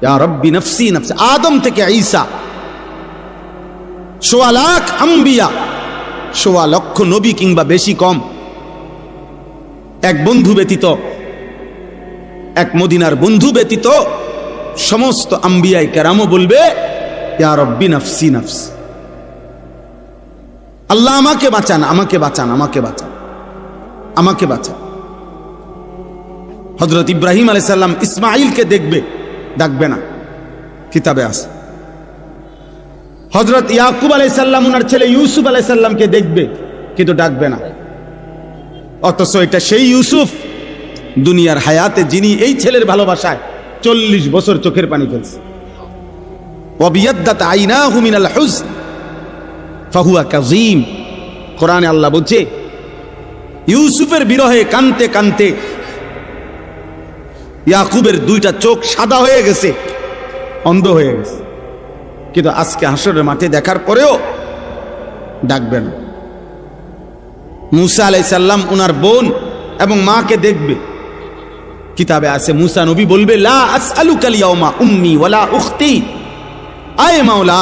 ইয়া রব্বি নফসি নফসি। আদম থেকে ঈসা, ১৬ লাখ আম্বিয়া, ১৬ লক্ষ নবী কিংবা বেশি কম, এক বন্ধু ব্যতীত, এক মদিনার বন্ধু ব্যতীত সমস্ত আম্বিয়ায়ে কেরামও বলবে ইয়া রব্বি নফসি নফসি। আল্লাহ আমাকে বাঁচান, আমাকে বাঁচান, আমাকে বাঁচান, আমাকে বাঁচান। হযরত ইব্রাহিম আলাইহিস সালাম ইসমাঈলকে দেখবে, ডাকবে না, কিতাবে আছে। হযরত ইয়াকুব আলাইহিস সালাম ওনার ছেলে ইউসুফ আলাইহিস সালামকে দেখবে, কিন্তু ডাকবে না। অথচ এটা সেই ইউসুফ দুনিয়ার হায়াতে যিনি এই ছেলের ভালোবাসায় 40 বছর চোখের পানি ফেলছে। ওয়াবিয়াদ্দাত আইনাহু মিনাল হুজন ফাহুয়া কাযীম। কোরআনে আল্লাহ বলছে ইউসুফের বিরহে কানতে কানতে ইয়াকুবের 2টা চোখ সাদা হয়ে গেছে, অন্ধ হয়ে গেছে। কিন্তু আজকে হাসরের মাঠে দেখার পরেও ডাকবেন। মুসা আলাইহিস সালাম ওনার বোন এবং মাকে দেখবে, কিতাবে আছে মুসা নবী বলবে লা আসআলুকাল ইয়াউমা উম্মি ওয়ালা উখতি। আয় মাওলা,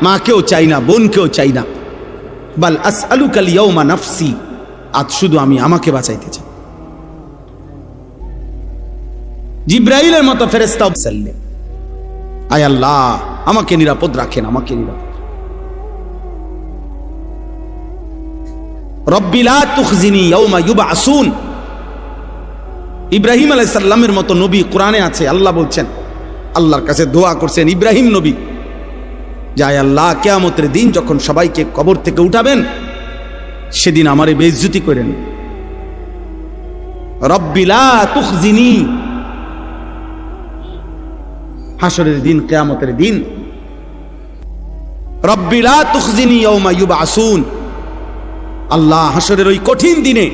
মাকেও চাই না, বোনকেও চাই না, বাল আসআলুকাল ইয়াউমা নাফসি, আজ শুধু আমি আমাকে বাঁচাইতে চাই। জিবরাইলের মতো ফেরেশতা সাল্লাম, আয় আল্লাহ আমাকে নিরাপদ রাখেন, আমাকে নিরাপদ। রব্বি লা তুখজিনি ইয়াউমা ইউবআসুন। ইব্রাহিম আলাইহিস সালামের মতো নবী কোরআনে আছে, আল্লাহ বলছেন, আল্লাহর কাছে দোয়া করছেন ইব্রাহিম নবী, যায় আল্লাহ কিয়ামতের দিন যখন সবাইকে কবর থেকে উঠাবেন, সেদিন আমারে বেইজ্জতি করেন। রব্বি লা তুখজিনি, হাসরের দিন, কিয়ামতের দিন। রব্বি লা তুখজিনি ইয়াউমা ইউবআসুন, আল্লাহ হাসরের ওই কঠিন দিনে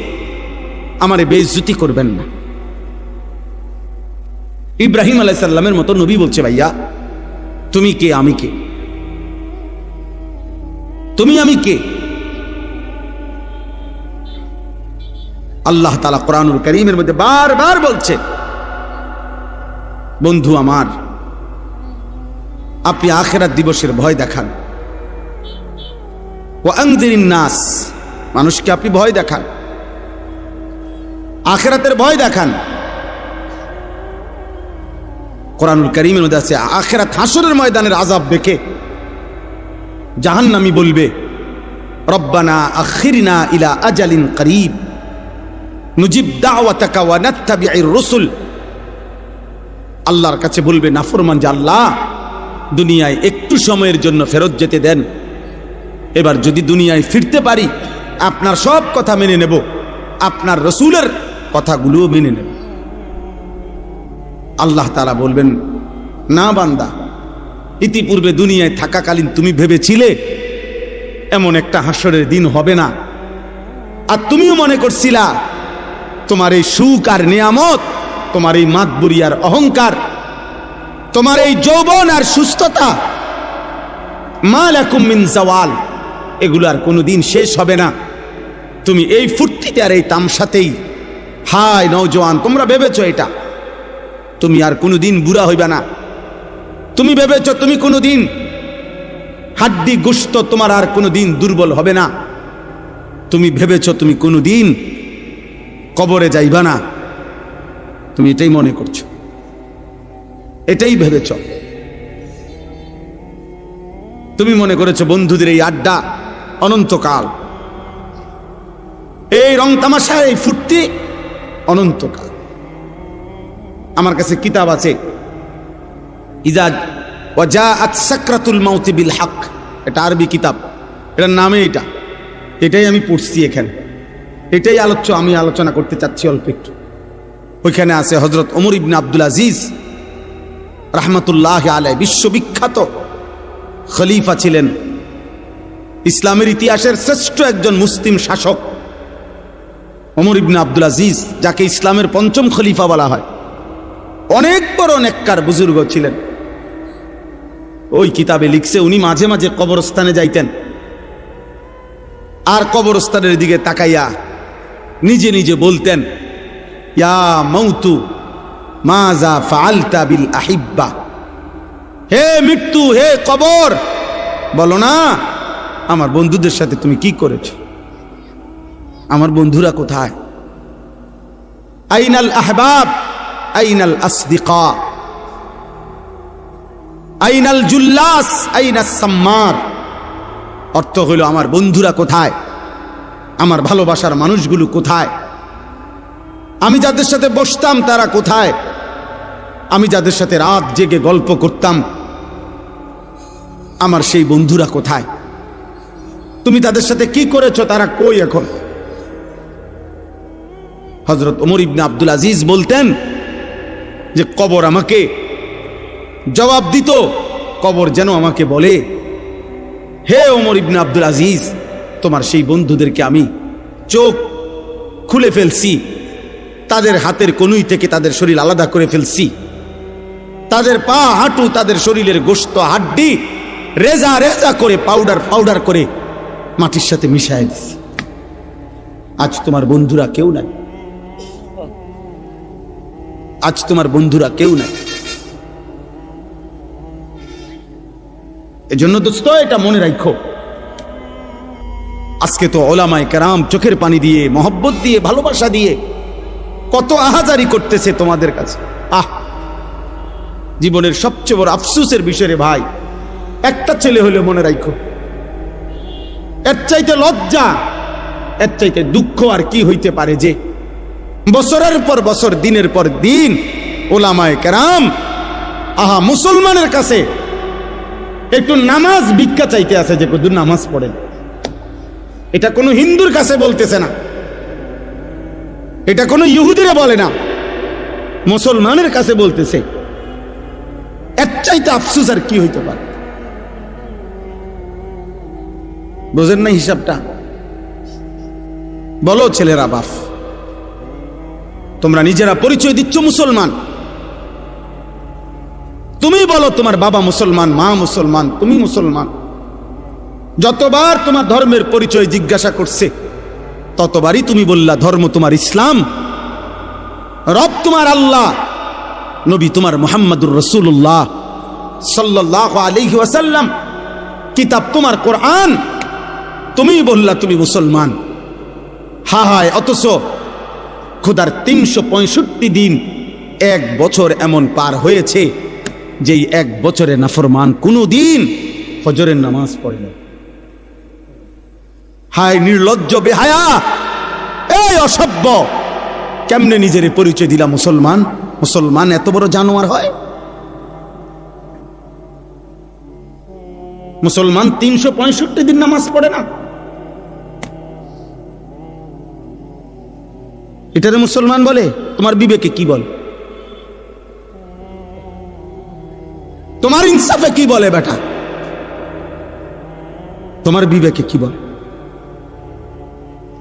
আমারে বেইজ্জতি করবেন না। ইব্রাহিম আলাইহিস সালামের মতো নবী বলছে ভাইয়া তুমি কে, আমি কে, তুমি আমি কে? আল্লাহ তাআলা কোরআনুল কারীমের মধ্যে বারবার বলছে বন্ধু আমার, আপনি আখিরাত দিবসের ভয় দেখান। ওয়া আনযিরিন নাস, মানুষকে আপনি ভয় দেখান, আখিরাতের ভয় দেখান। কোরআনুল কারীমের মধ্যে আছে আখিরাত হাসরের ময়দানের আযাব দেখে জাহান্নামী বলবে রব্বানা আখিরনা ইলা আজালিন করিব নুজিব দাওয়াতাকা ওয়া নাত্তাবি'র রাসূল। আল্লাহর কাছে বলবে নাফরমান যে আল্লাহ দুনিয়ায় একটু সময়ের জন্য ফেরত যেতে দেন, এবার যদি দুনিয়ায় ফিরতে পারি আপনার সব কথা মেনে নেব, আপনার রাসূলের কথাগুলোও মেনে নেব। আল্লাহ তাআলা বলবেন না বান্দা, ইতিপূর্বে দুনিয়ায় থাকাকালীন তুমি ভেবেছিলে এমন একটা হাসরের দিন হবে না, আর তুমিও মনে করছিলা তোমার এই সুখ আর নিয়ামত, তোমার এই মাতবুরি আর অহংকার, তোমার এই যৌবন আর সুস্থতা, মা লাকুম মিন জাওয়াল, এগুলো আর কোনোদিন শেষ হবে না। তুমি এই ফুর্তিতে আর এই তামসাতেই, হায় নওজোয়ান তোমরা ভেবেছো এটা, তুমি আর কোনোদিন বুড়া হইবা না। তুমি ভেবেছো তুমি কোনোদিন হাড্ডি গোশত তোমার আর কোনোদিন দুর্বল হবে না। তুমি ভেবেছো তুমি কোনোদিন কবরে যাইবা না। তুমি এটাই মনে করছো, এটাই ভেবেছো। তুমি মনে করেছো বন্ধুদের এই আড্ডা অনন্তকাল, এই রং তামাশা, এই ফুর্তি অনন্তকাল। আমার কাছে কিতাব আছে ইজা ওয়াজাআত সাকরাতুল মাউত বিল হক, এটা আরবি কিতাব, এটার নামে এটাই আমি পড়ছি এখানে, এটাই আমি আলোচনা করতে চাচ্ছি অল্প একটু। ওইখানে আছে হযরত ওমর ইবনে আব্দুল আজিজ রাহমাতুল্লাহি আলাইহি, বিশ্ববিখ্যাত খলিফা ছিলেন, ইসলামের ইতিহাসের শ্রেষ্ঠ একজন মুসলিম শাসক ওমর ইবনে আব্দুল আজিজ, যাকে ইসলামের পঞ্চম খলিফা বলা হয়। অনেক বড় নেককার বুজুর্গ ছিলেন। ওই কিতাবে লিখছে উনি মাঝে মাঝে কবরস্থানে যাইতেন, আর কবরস্থানের দিকে তাকাইয়া নিজে নিজে বলতেন ইয়া মাউতু মাজা ফাআলতা বিল আহিব্বা হে মৃত্যু, হে কবর, বলো না আমার বন্ধুদের সাথে তুমি কি করেছো? আমার বন্ধুরা কোথায়? আইনাল আহবাব, আইনাল আসদিকা, আইনাল জুল্লাস, আইনাস সাম্মার। অর্থ হইল আমার বন্ধুরা কোথায়, আমার ভালোবাসার মানুষগুলো কোথায়, আমি যাদের সাথে বসতাম তারা কোথায়, আমি যাদের সাথে রাত জেগে গল্প করতাম আমার সেই বন্ধুরা কোথায়? তুমি তাদের সাথে কি করেছো? তারা কই এখন? হযরত ওমর ইবনে আব্দুল আজিজ বলতেন যে কবর আমাকে জবাব দিত, কবর যেন আমাকে বলে, হে ওমর ইবনে আব্দুল আজিজ, তোমার সেই বন্ধুদেরকে আমি চোখ খুলে ফেলছি, তাদের হাতের কনুই থেকে তাদের শরীর আলাদা করে ফেলছি, তাদের পা হাঁটু, তাদের শরীরের গোশত হাড্ডি রেজা রেজা করে পাউডার করে মাটির সাথে মিশায় দিছি। আজ তোমার বন্ধুরা কেউ নাই, আজ তোমার বন্ধুরা কেউ নাই। এজন্য দোস্ত এটা মনে রাখো, আজকে তো ওলামায়ে কেরাম চোখের পানি দিয়ে, মহব্বত দিয়ে, ভালোবাসা দিয়ে কত আহাজারি করতেছে তোমাদের কাছে। জীবনের সবচেয়ে বড় আফসোসের বিষয় রে ভাই, একটা ছেলে হলে মনে রাখো, এর চাইতে লজ্জা, এর চাইতে দুঃখ আর কি হইতে পারে যে বছরের পর বছর, দিনের পর দিন ওলামায়ে কেরাম মুসলমানের কাছে একটু নামাজ ভিক্ষা চাইতে আছে যে কত নামাজ পড়েন। এটা কোনো হিন্দুর কাছে বলতেছে না, এটা কোনো ইহুদিরা বলে না, মুসলমানের কাছে বলতেছে। এর চাইতে আফসোস আর কি হইতে পারে? বোঝেন না হিসাবটা? বলো ছেলেরা, বাপ তোমরা নিজেরা পরিচয় দিচ্ছ মুসলমান, তুমি বলো তোমার বাবা মুসলমান, মা মুসলমান, তুমি মুসলমান। যতবার তোমার ধর্মের পরিচয় জিজ্ঞাসা করছে ততবারই তুমি বললা ধর্ম তোমার ইসলাম, রব তোমার আল্লাহ, নবী তোমার মুহাম্মদুর রাসূলুল্লাহ সাল্লাল্লাহু আলাইহি ওয়াসাল্লাম, কিতাব তোমার কোরআন, তুমি বললা তুমি মুসলমান। হায়, অথচ খোদার 365 দিন, এক বছর এমন পার হয়েছে যেই এক বছরে নাফরমান কোনদিন ফজরের নামাজ পড়ে না। হায় নির্লজ্জ, বেহায়া, এই অসভ্য, কেমনে নিজের পরিচয় দিলা মুসলমান? মুসলমান এত বড় জানোয়ার হয়? মুসলমান 365 দিন নামাজ পড়ে না, এটারে মুসলমান বলে? তোমার বিবেকে কি বল? তোমার ইনসাফে কি বলে বেটা? তোমার বিবেকে কি বলে?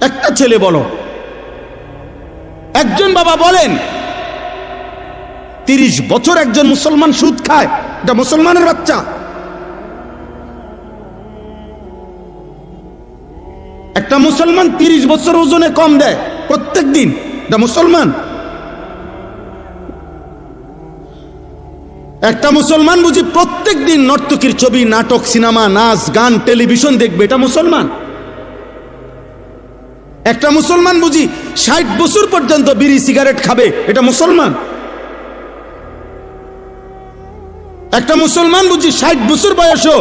একটা ছেলে বলো, একজন বাবা বলেন 30 বছর একজন মুসলমান সুদ খায়, এটা মুসলমানের বাচ্চা? একটা মুসলমান 30 বছর ওজনে কম দেয় প্রত্যেক দিন, এটা মুসলমান? একটা মুসলমান বুঝি প্রত্যেক দিন নর্তকীর ছবি, নাটক, সিনেমা, নাচ, গান, টেলিভিশন দেখবে, এটা মুসলমান? একটা মুসলমান বুঝি 60 বছর পর্যন্ত বিড়ি সিগারেট খাবে, এটা মুসলমান? একটা মুসলমান বুঝি 60 বছর বয়সও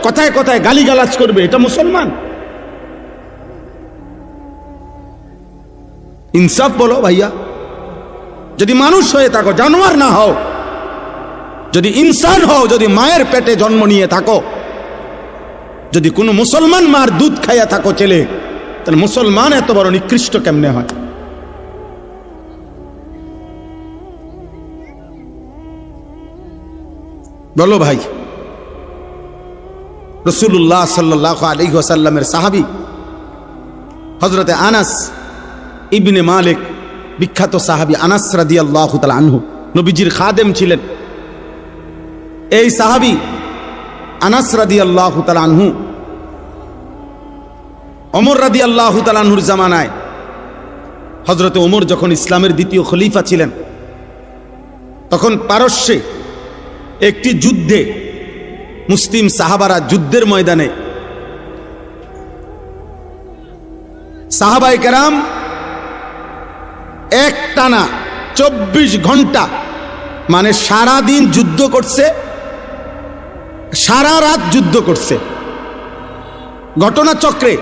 কথায় কথায় গালিগালাজ করবে, এটা মুসলমান? ইনসাফ বলো ভাইয়া, যদি মানুষ হয়ে থাকো, জানোয়ার না হও, যদি ইনসান হও, যদি মায়ের পেটে জন্ম নিয়ে থাকো, যদি কোনো মুসলমান মার দুধ খাইয়া থাকো ছেলে, তাহলে মুসলমান এত বড় নিকৃষ্ট কেমনে হয়? বলো ভাই। রাসূলুল্লাহ সাল্লাল্লাহু আলাইহি ওয়াসাল্লামের সাহাবী হযরতে আনাস ইবনে মালিক, বিখ্যাত সাহাবী আনাস রাদিয়াল্লাহু তাআলা আনহু, নবীজির খাদেম ছিলেন। এই সাহাবী আনাস রাদিয়াল্লাহু তাআলা আনহু ওমর রাদিয়াল্লাহু তাআলা আনহুর জামানায়, হযরতে ওমর যখন ইসলামের দ্বিতীয় খলিফা ছিলেন, তখন পারস্যে একটি যুদ্ধে মুসলিম সাহাবারা যুদ্ধের ময়দানে সাহাবায়ে কেরাম একটানা 24 ঘন্টা মানে সারা দিন যুদ্ধ করছে, সারা রাত যুদ্ধ করছে। ঘটনাচক্রে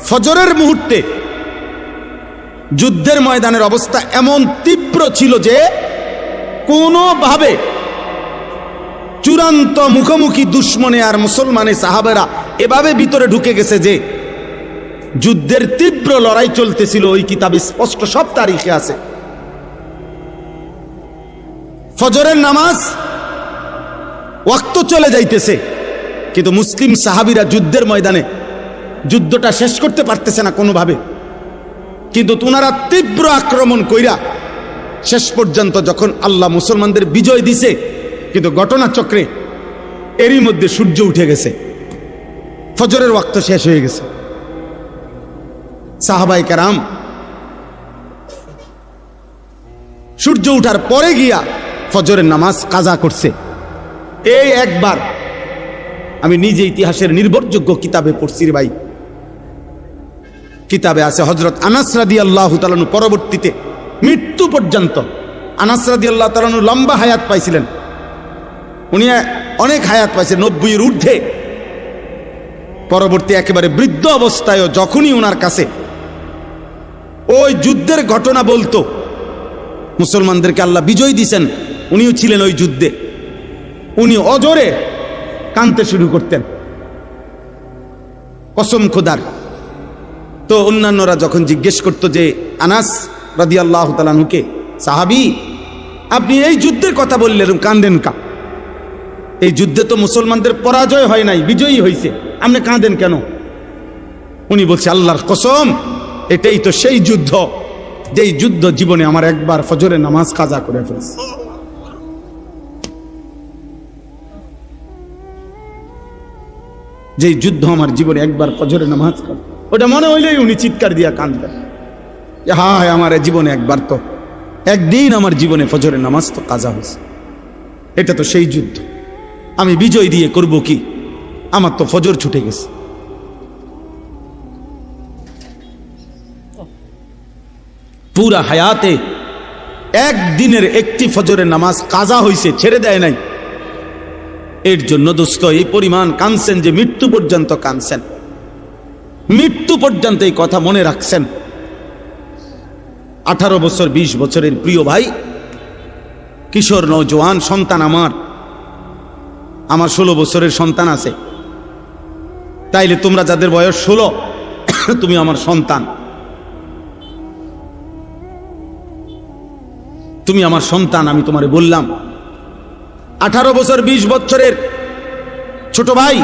ফজরের মুহূর্তে যুদ্ধের ময়দানের অবস্থা এমন তীব্র ছিল যে কোনোভাবে চূড়ান্ত মুখোমুখি দুশ্মনে আর মুসলমানে সাহাবেরা এভাবে ভিতরে ঢুকে গেছে যে যুদ্ধের তীব্র লড়াই চলতেছিল। ওই কিতাবে স্পষ্ট সব তারিখে আছে। ফজরের নামাজ ওয়াক্ত চলে যাইতেছে, কিন্তু মুসলিম সাহাবীরা যুদ্ধের ময়দানে যুদ্ধটা শেষ করতে পারতেছে না কোনোভাবে। কিন্তু ওনারা তীব্র আক্রমণ কইরা শেষ পর্যন্ত যখন আল্লাহ মুসলমানদের বিজয় দিছে, কিন্তু ঘটনাচক্রে এরই মধ্যে সূর্য উঠে গেছে, ফজরের ওয়াক্ত শেষ হয়ে গেছে। সাহাবায়ে কেরাম সূর্য উঠার পরে গিয়া ফজরের নামাজ কাজা করছে। এই একবার আমি নিজে ইতিহাসের নির্ভরযোগ্য কিতাবে পড়ছি রে ভাই। কিতাবে আছে হযরত আনাস রাদিয়াল্লাহু তাআলা পরবর্তীতে মৃত্যু পর্যন্ত, আনাস রাদিয়াল্লাহু তাআলা লম্বা হায়াত পাইছিলেন, উনি অনেক হায়াত পাইছেন, 90-এর ঊর্ধ্বে। পরবর্তী একেবারে বৃদ্ধ অবস্থায়ও যখনই ওনার কাছে ওই যুদ্ধের ঘটনা বলতো, মুসলমানদেরকে আল্লাহ বিজয় দিছেন, উনিও ছিলেন ওই যুদ্ধে, উনি অজরে কাঁদতে শুরু করতেন, কসম খোদার। তো অন্যান্যরা যখন জিজ্ঞেস করতো যে আনাস রাদিয়াল্লাহু তাআলা আনহুকে, সাহাবী আপনি এই যুদ্ধের কথা বললেন, কাঁদেন কা? এই যুদ্ধে তো মুসলমানদের পরাজয় হয় নাই, বিজয়ী হয়েছে, আপনি কাঁদেন কেন? উনি বলছে আল্লাহর কসম, এটাই তো সেই যুদ্ধ যেই যুদ্ধ জীবনে আমার একবার ফজরের নামাজ কাজা করে ফেলছে। যেই যুদ্ধ আমার জীবনে একবার ফজরের নামাজ কাজা, ওটা মনে হইলেই উনি চিৎকার দিয়া কাঁদবেন, হায় আমার জীবনে একবার তো, একদিন আমার জীবনে ফজরের নামাজ তো কাজা হয়েছে, এটা তো সেই যুদ্ধ, আমি বিজয় দিয়ে করব কি, আমার তো ফজর ছুটে গেছে। পুরা হায়াতে একদিনের একটি ফজরের নামাজ কাজা হয়েছে, ছেড়ে দেয় নাই। এর জন্য দোস্ত এই পরিমাণ কাঁদছেন যে মৃত্যু পর্যন্ত কাঁদছেন, মৃত্যু পর্যন্ত এই কথা মনে রাখছেন। 18 বছর 20 বছরের প্রিয় ভাই, কিশোর নওজোয়ান সন্তান আমার 16 বছরের সন্তান আছে, তাইলে তোমরা যাদের বয়স 16 তুমি আমার সন্তান, তুমি আমার সন্তান। আমি তোমারে বললাম 18 বছর 20 বছরের ছোট ভাই,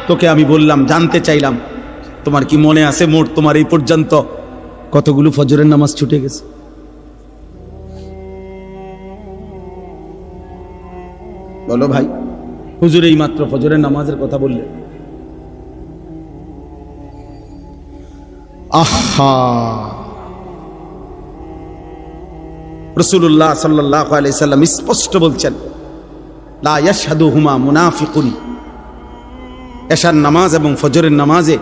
তোকে আমি বললাম, জানতে চাইলাম তোমার কি মনে আছে মোট তোমার এই পর্যন্ত কতগুলো ফজরের নামাজ ছুটে গেছে? বলো ভাই। হুজুর এই মাত্র ফজরের নামাজের কথা বললেন। আহা, রাসূলুল্লাহ সাল্লাল্লাহু আলাইহি সাল্লাম স্পষ্ট বলছেন, লা ইয়াশহাদুহুমা মুনাফিকুন, এশার নামাজ এবং ফজরের নামাজে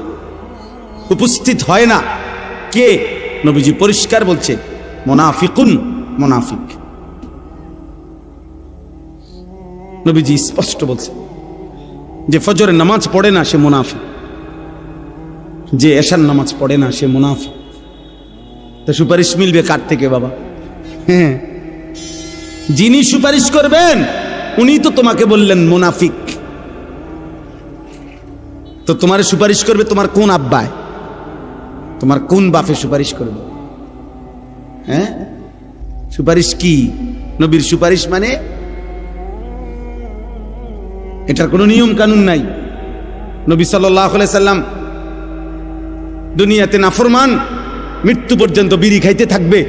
উপস্থিত হয় না কে? নবীজি পরিষ্কার বলছে, মুনাফিকুন, মুনাফিক। নবীজি স্পষ্ট বলছে যে ফজরের নামাজ পড়ে না সে মুনাফিক, যে এশার নামাজ পড়ে না সে মুনাফিক। তো সুপারিশ মিলবে কার থেকে বাবা? হ্যাঁ, যিনি সুপারিশ করবেন উনি তো তোমাকে বললেন মুনাফিক। তো তোমার সুপারিশ করবে তোমার কোন আব্বায়, তোমার কোন বাপে সুপারিশ করবে? হ্যাঁ, সুপারিশ কি? নবীর সুপারিশ মানে এটার কোনো নিয়ম কানুন নাই। নবী সাল্লাল্লাহু আলাইহি সাল্লাম দুনিয়াতে নাফরমান মৃত্যু পর্যন্ত বিড়ি খাইতে থাকবে,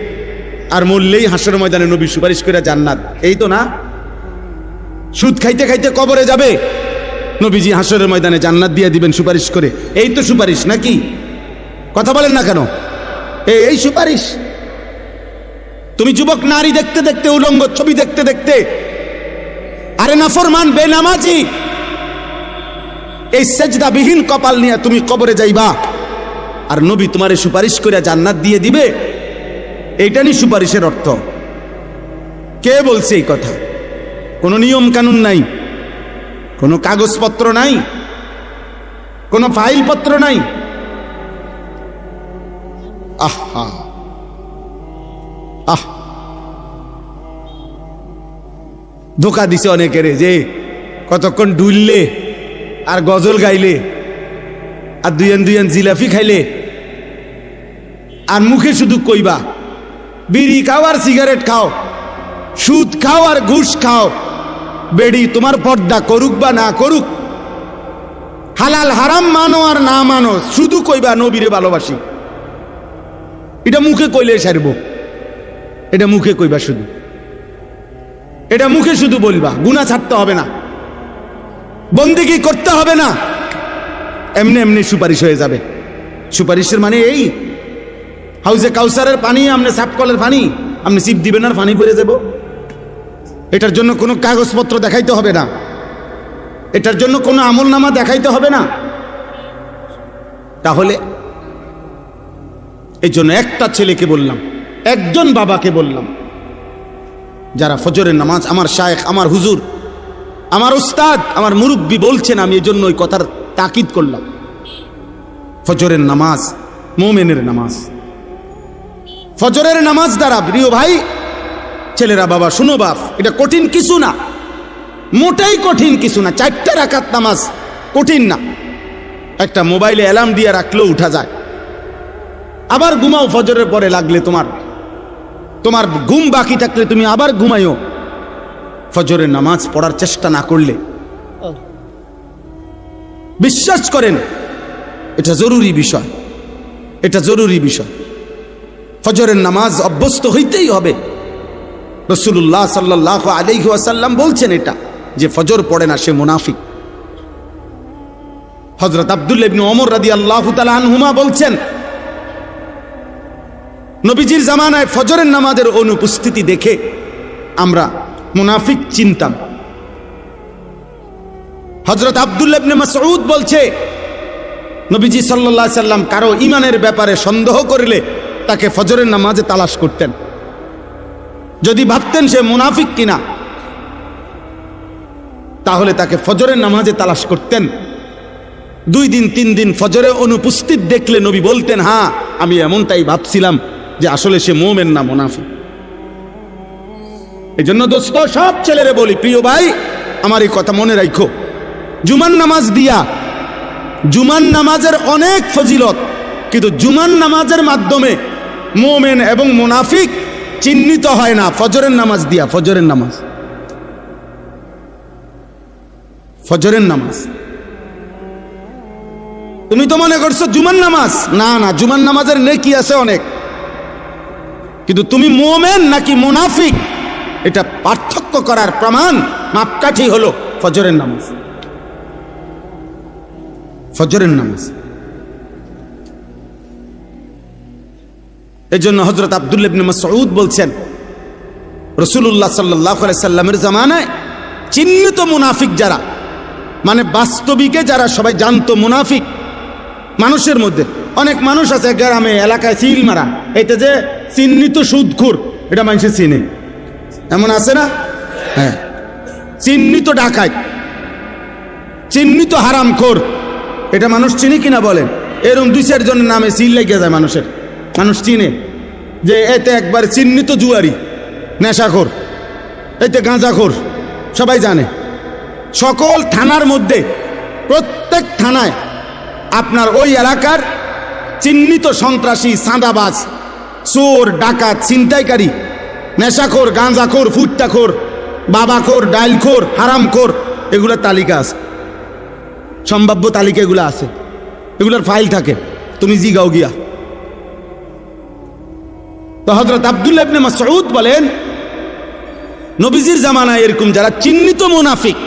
আর মরলেই হাসরের ময়দানে নবী সুপারিশ করে জান্নাত, এই তো না? সুদ খাইতে খাইতে কবরে যাবে, নবীজি হাসরের ময়দানে জান্নাত দিয়ে দিবেন সুপারিশ করে, এই তো সুপারিশ নাকি? কথা বলেন না কেন? এই সুপারিশ। তুমি যুবক নারী দেখতে দেখতে, উলঙ্গ ছবি দেখতে দেখতে, আরে নাফরমান বেনামাজি এই সেজদাবিহীন কপাল নিয়ে তুমি কবরে যাইবা, আর নবী তোমারে সুপারিশ করে জান্নাত দিয়ে দিবে, এইটা নি সুপারিশের অর্থ? কে বলছে এই কথা? কোনো নিয়ম কানুন নাই, কোনো কাগজপত্র নাই, কোনো ফাইলপত্র নাই। আহা আহ, ধোকা দিছে অনেকের, যে কতক্ষণ ডুললে আর গজল গাইলে আর দুইয়ান জিলাপি খাইলে আর মুখে শুধু কইবা বিড়ি খাও আর সিগারেট খাও, সুদ খাও আর ঘুষ খাও, বেড়ি তোমার পর্দা করুক বা না করুক, হালাল হারাম মানো আর না মানো, শুধু কইবা নবীরে ভালোবাসি। এটা মুখে কইলে সারব, এটা মুখে কইবা, শুধু এটা মুখে শুধু বলবা, গুনাহ ছাড়তে হবে না, বন্দেগী করতে হবে না, এমনি এমনি সুপারিশ হয়ে যাবে। সুপারিশের মানে এই হাউজে কাউসারের পানি আপনি সাপকলের পানি আপনি সিপ দিবেন আর পানি পড়ে যাব? এটার জন্য কোনো কাগজপত্র দেখাইতে হবে না, এটার জন্য কোনো আমলনামা দেখাইতে হবে না। তাহলে এই জন্য একটা ছেলেকে বললাম, একজন বাবাকে বললাম, যারা ফজরের নামাজ, আমার শায়েখ, আমার হুজুর, আমার উস্তাদ, আমার মুরব্বী বলছেন, আমি এই জন্য ওই কথার তাকিদ করলাম। ফজরের নামাজ মুমিনের নামাজ, ফজরের নামাজ দ্বারা, প্রিয় ভাই ছেলেরা, বাবা শুনো বাপ, এটা কঠিন কিছু না, মোটেই কঠিন কিছু না। 4টা রাকাত নামাজ কঠিন না, একটা মোবাইলে অ্যালার্ম দিয়ে রাখলেও উঠা যায়। আবার ঘুমাও, ফজরের পরে লাগলে তোমার ঘুম বাকি থাকলে তুমি আবার ঘুমাইও, ফজরের নামাজ পড়ার চেষ্টা না করলে। বিশ্বাস করেন এটা জরুরি বিষয়, এটা জরুরি বিষয়। ফজরের নামাজ অভ্যস্ত হইতেই হবে। রাসূলুল্লাহ সাল্লাল্লাহু আলাইহি ওয়াসাল্লাম বলছেন এটা, যে ফজর পড়ে না সে মুনাফিক। হযরত আব্দুল্লাহ ইবনে ওমর রাদিয়াল্লাহু তাআলা আনহুমা বলছেন, নবীজির জামানায় ফজরের নামাজের অনুপস্থিতি দেখে আমরা মুনাফিক চিনতাম। হযরত আব্দুল্লাহ ইবনে মাসউদ বলছে, নবীজি সাল্লাল্লাহু আলাইহি সাল্লাম কারো ঈমানের ব্যাপারে সন্দেহ করলে তাকে ফজরের নামাজে তালাশ করতেন, যদি ভাবতেন সে মুনাফিক কিনা তাহলে তাকে ফজরের নামাজে তালাশ করতেন। 2 দিন 3 দিন ফজরে অনুপস্থিত দেখলে নবী বলতেন, হ্যাঁ আমি এমনটাই ভাবছিলাম যে আসলে সে মুমিন না মুনাফিক। এই জন্য দোস্ত, সব ছেলেরে বলি, প্রিয় ভাই আমার এই কথা মনে রাখো, জুমার নামাজ দিয়া, জুমার নামাজের অনেক ফজিলত, কিন্তু জুমার নামাজের মাধ্যমে মুমিন এবং মুনাফিক চিহ্নিত হয় না ফজরের নামাজ দিয়া। ফজরের নামাজ, ফজরের নামাজ তুমি তো মনে করছো জুমার নামাজ, না না, জুমার নামাজের নেকি আছে অনেক, কিন্তু তুমি মুমিন নাকি মুনাফিক এটা পার্থক্য করার প্রমাণ মাপকাঠি হলো ফজরের নামাজ। ফজরের নামাজ। এই জন্য হযরত আব্দুল্লাহ ইবনে মাসউদ বলছেন, রাসূলুল্লাহ সাল্লাল্লাহু আলাইহি সাল্লামের জামানায় চিহ্নিত মুনাফিক যারা, মানে বাস্তবিকে যারা সবাই জানতো মুনাফিক, মানুষের মধ্যে অনেক মানুষ আছে গ্রামে এলাকায় সিল মারা, এতে যে চিহ্নিত সুদখোর, এটা মানুষে চিনে, এমন আছে না? হ্যাঁ, চিহ্নিত ডাকাত, চিহ্নিত হারামখোর, এটা মানুষ চিনি কিনা বলেন? এরকম 2-4 জনের নামে সিল লেগে যায় মানুষের, মানুষ চিনে যে এতে একবার চিহ্নিত জুয়ারি, নেশাখোর, এতে গাঁজাখোর, সবাই জানে। সকল থানার মধ্যে, প্রত্যেক থানায় আপনার ওই এলাকার চিহ্নিত সন্ত্রাসী, চাঁদাবাজ, চোর, ডাকাত, ছিনতাইকারী, নেশাখোর, গাঁজাখোর, ফুট্টাখোর, বাবাখোর, ডাইলখোর, হারামখোর, এগুলোর তালিকা আছে, সম্ভাব্য তালিকা এগুলো আছে, এগুলোর ফাইল থাকে, তুমি জিগাও গিয়া। তো হযরত আব্দুল্লাহ ইবনে মাসউদ বলেন, নবীজির জামানায় এরকম যারা চিহ্নিত মুনাফিক,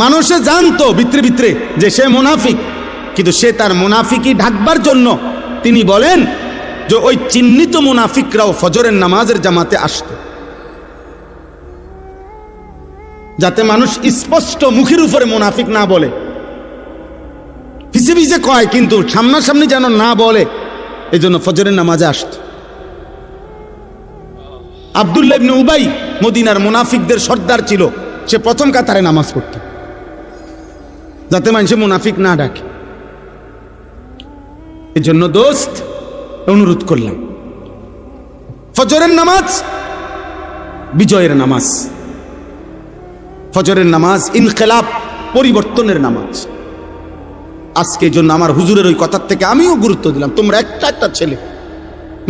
মানুষে জানতো ভিতরে ভিতরে যে সে মুনাফিক, কিন্তু সে তার মুনাফিকি ঢাকবার জন্য তিনি বলেন যে ওই চিহ্নিত মুনাফিকরাও ফজরের নামাজের জামাতে আসতো, যাতে মানুষ স্পষ্ট মুখের উপরে মুনাফিক না বলে, ভিজে ভিজে কয়, কিন্তু সামনাসামনি যেন না বলে, এই জন্য ফজরের নামাজে আসত। আব্দুল্লাহ ইবনে উবাই মদিনার মুনাফিকদের সর্দার ছিল, সে প্রথম কাতারে নামাজ পড়ত যাতে মানুষে মুনাফিক না ডাকে। এই জন্য দোস্ত অনুরোধ করলাম, ফজরের নামাজ বিজয়ের নামাজ, ফজরের নামাজ ইনকিলাব, পরিবর্তনের নামাজ। আজকে জন্য আমার হুজুরের ওই কথার থেকে আমিও গুরুত্ব দিলাম। তোমরা একটা একটা ছেলে,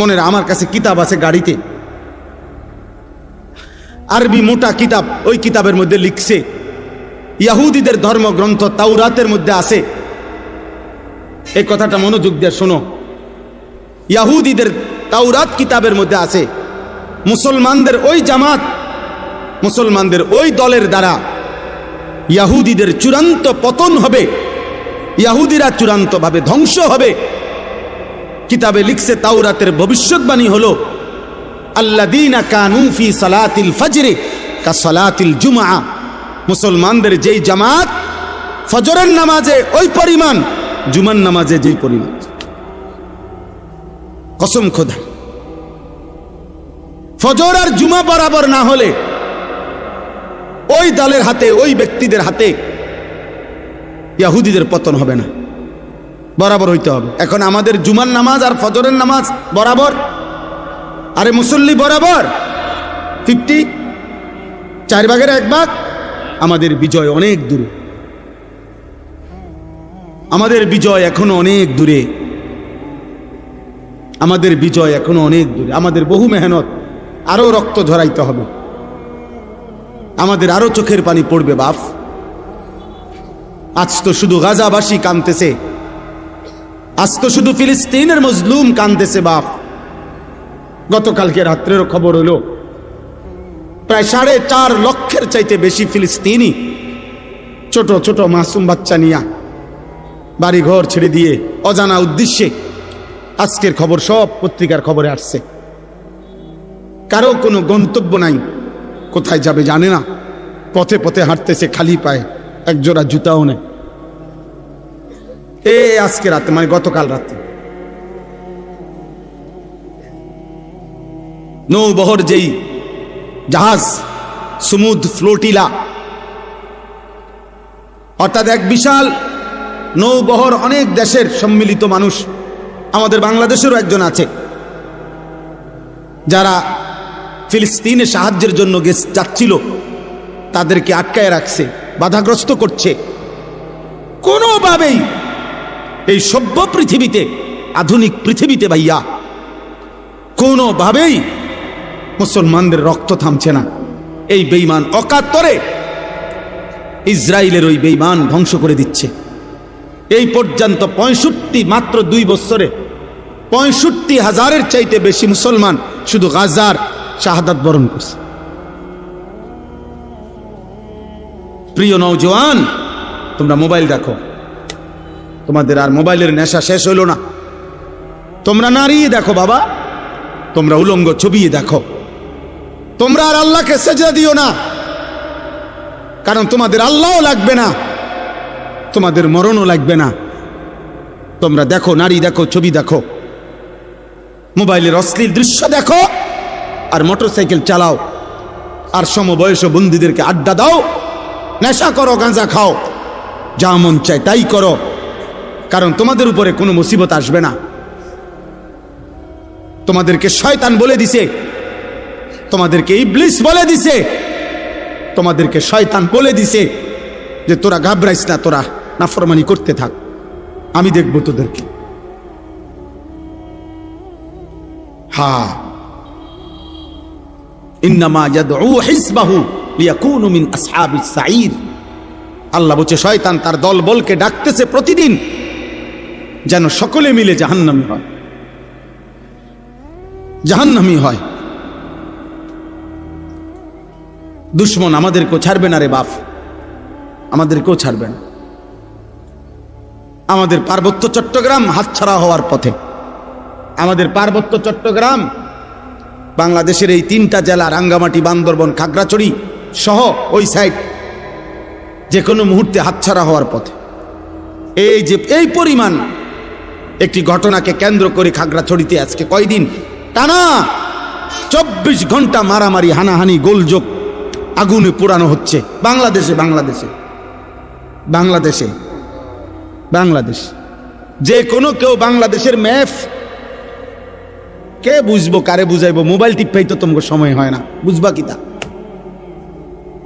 মনে রাখ, আমার কাছে কিতাব আছে গাড়িতে, আরবি মোটা কিতাব, ওই কিতাবের মধ্যে লিখছে ইহুদিদের ধর্মগ্রন্থ তাওরাতের মধ্যে আছে, এই কথাটা মনোযোগ দিয়ে শোনো, ইহুদিদের তাওরাত কিতাবের মধ্যে আছে মুসলমানদের ওই জামাত, মুসলমানদের ওই দলের দ্বারা ইহুদিদের চূড়ান্ত পতন হবে, ইহুদিরা চূড়ান্তভাবে ধ্বংস হবে। কিতাবে লিখছে তাওরাতের ভবিষ্যৎবাণী হলো আল্লাযীনা কানু ফি সালাতিল ফজরি কা সালাতিল জুমআ, মুসলমানদের যেই জামাত ফজরের নামাজে ওই পরিমাণ, জুমার নামাজে যেই পরিমাণ। কসম খোদা, ফজর আর জুমা বরাবর না হলে ওই দলের হাতে, ওই ব্যক্তিদের হাতে ইহুদিদের পতন হবে না, বরাবর হইতে হবে। এখন আমাদের জুমার নামাজ আর ফজরের নামাজ বরাবর, আরে মুসল্লি বরাবর 50, 4 ভাগের 1 ভাগ। আমাদের বিজয় অনেক দূরে, আমাদের বিজয় এখনো অনেক দূরে, আমাদের বিজয় এখনো অনেক দূরে। আমাদের বহু মেহনত, আরো রক্ত ঝরাইতে হবে, আমাদের আরো চোখের পানি পড়বে বাপ। আজ তো শুধু গাজাবাসী কাঁদতেছে, আজ তো শুধু ফিলিস্তিনের মজলুম কাঁদতেছে বাপ। গতকালকে রাত্রের খবর হলো প্রায় 4.5 লক্ষের চাইতে বেশি ফিলিস্তিনি ছোট ছোট মাসুম বাচ্চা নিয়া বাড়ি ঘর ছেড়ে দিয়ে অজানা উদ্দেশ্যে, আজকের খবর সব পত্রিকার খবরে আসছে, কারো কোনো গন্তব্য নাই, কোথায় যাবে জানে না, পথে পথে হাঁটতেছে খালি পায়ে, একজোড়া জুতাও নেই। আজকে রাতে, মানে গতকাল রাতে, নৌবহর যেই জাহাজ, সমুদ ফ্লোটিলা, অর্থাৎ এক বিশাল নৌবহর, অনেক দেশের সম্মিলিত মানুষ, আমাদের বাংলাদেশেরও একজন আছে, যারা ফিলিস্তিনে সাহায্যের জন্য যাচ্ছিল, তাদেরকে আটকায় রাখছে, বাধাগ্রস্ত করছে। কোনোভাবেই এই সভ্য পৃথিবীতে, আধুনিক পৃথিবীতে ভাইয়া, কোনোভাবেই মুসলমানদের রক্ত থামছে না। এই বেঈমান অকাতরে ইসরায়েলের ওই বেঈমান ধ্বংস করে দিচ্ছে। এই পর্যন্ত 65, মাত্র 2 বছরে 65,000-এর চাইতে বেশি মুসলমান শুধু গাজার শাহাদাত বরণ করছে। প্রিয় নওজওয়ান, তোমরা মোবাইল দেখো, তোমাদের আর মোবাইলের নেশা শেষ হইল না। তোমরা নারী দেখো বাবা, তোমরা উলঙ্গ ছবি দেখো, তোমরা আর আল্লাহকে সেজদা দিও না, কারণ তোমাদের আল্লাহও লাগবে না, তোমাদের মরণও লাগবে না। তোমরা দেখো, নারী দেখো, ছবি দেখো, মোবাইলের অশ্লীল দৃশ্য দেখো, আর মোটরসাইকেল চালাও, আর সমবয়স্ক বন্ধুদেরকে আড্ডা দাও, নেশা করো, গাঁজা খাও, যা মন চায় তাই করো, কারণ তোমাদের উপরে কোনো মুসিবত আসবে না। তোমাদেরকে শয়তান বলে দিছে, তোমাদেরকে ইবলিস বলে দিছে, তোমাদেরকে শয়তান বলে দিছে যে তোরা ঘাবড়াইস না, তোরা নাফরমানি করতে থাক, আমি দেখব তোদেরকে। হ্যাঁ, ইন্নামা ইয়াদউ হিসবাহু লিয়াকুনু মিন আসহাবিস সাঈর। আল্লাহ বলছে শয়তান তার দল বলকে ডাকতেছে প্রতিদিন যেন সকলে মিলে জাহান্নামী হয়, জাহান্নামী হয়। দুশ্মন আমাদেরকেও ছাড়বে না রে বাপ, আমাদেরকেও ছাড়বে না। আমাদের পার্বত্য চট্টগ্রাম হাতছাড়া হওয়ার পথে। আমাদের পার্বত্য চট্টগ্রাম বাংলাদেশের এই 3টা জেলা, রাঙ্গামাটি, বান্দরবন, খাগড়াছড়ি সহ ওই সাইড যে কোনো মুহূর্তে হাতছাড়া হওয়ার পথে। এই যে এই পরিমাণ একটি ঘটনাকে কেন্দ্র করে খাগড়াছড়িতে আজকে কয়দিন টানা 24 ঘন্টা মারামারি, হানাহানি, গোলযোগ, আগুনে পোড়ানো হচ্ছে বাংলাদেশে। বাংলাদেশ যে কোনো কেউ বাংলাদেশের ম্যাপ কে বুঝবো, কারে বুঝাইবো? মোবাইল টিপাই তো তোমাকে সময় হয় না, বুঝবা কিতা?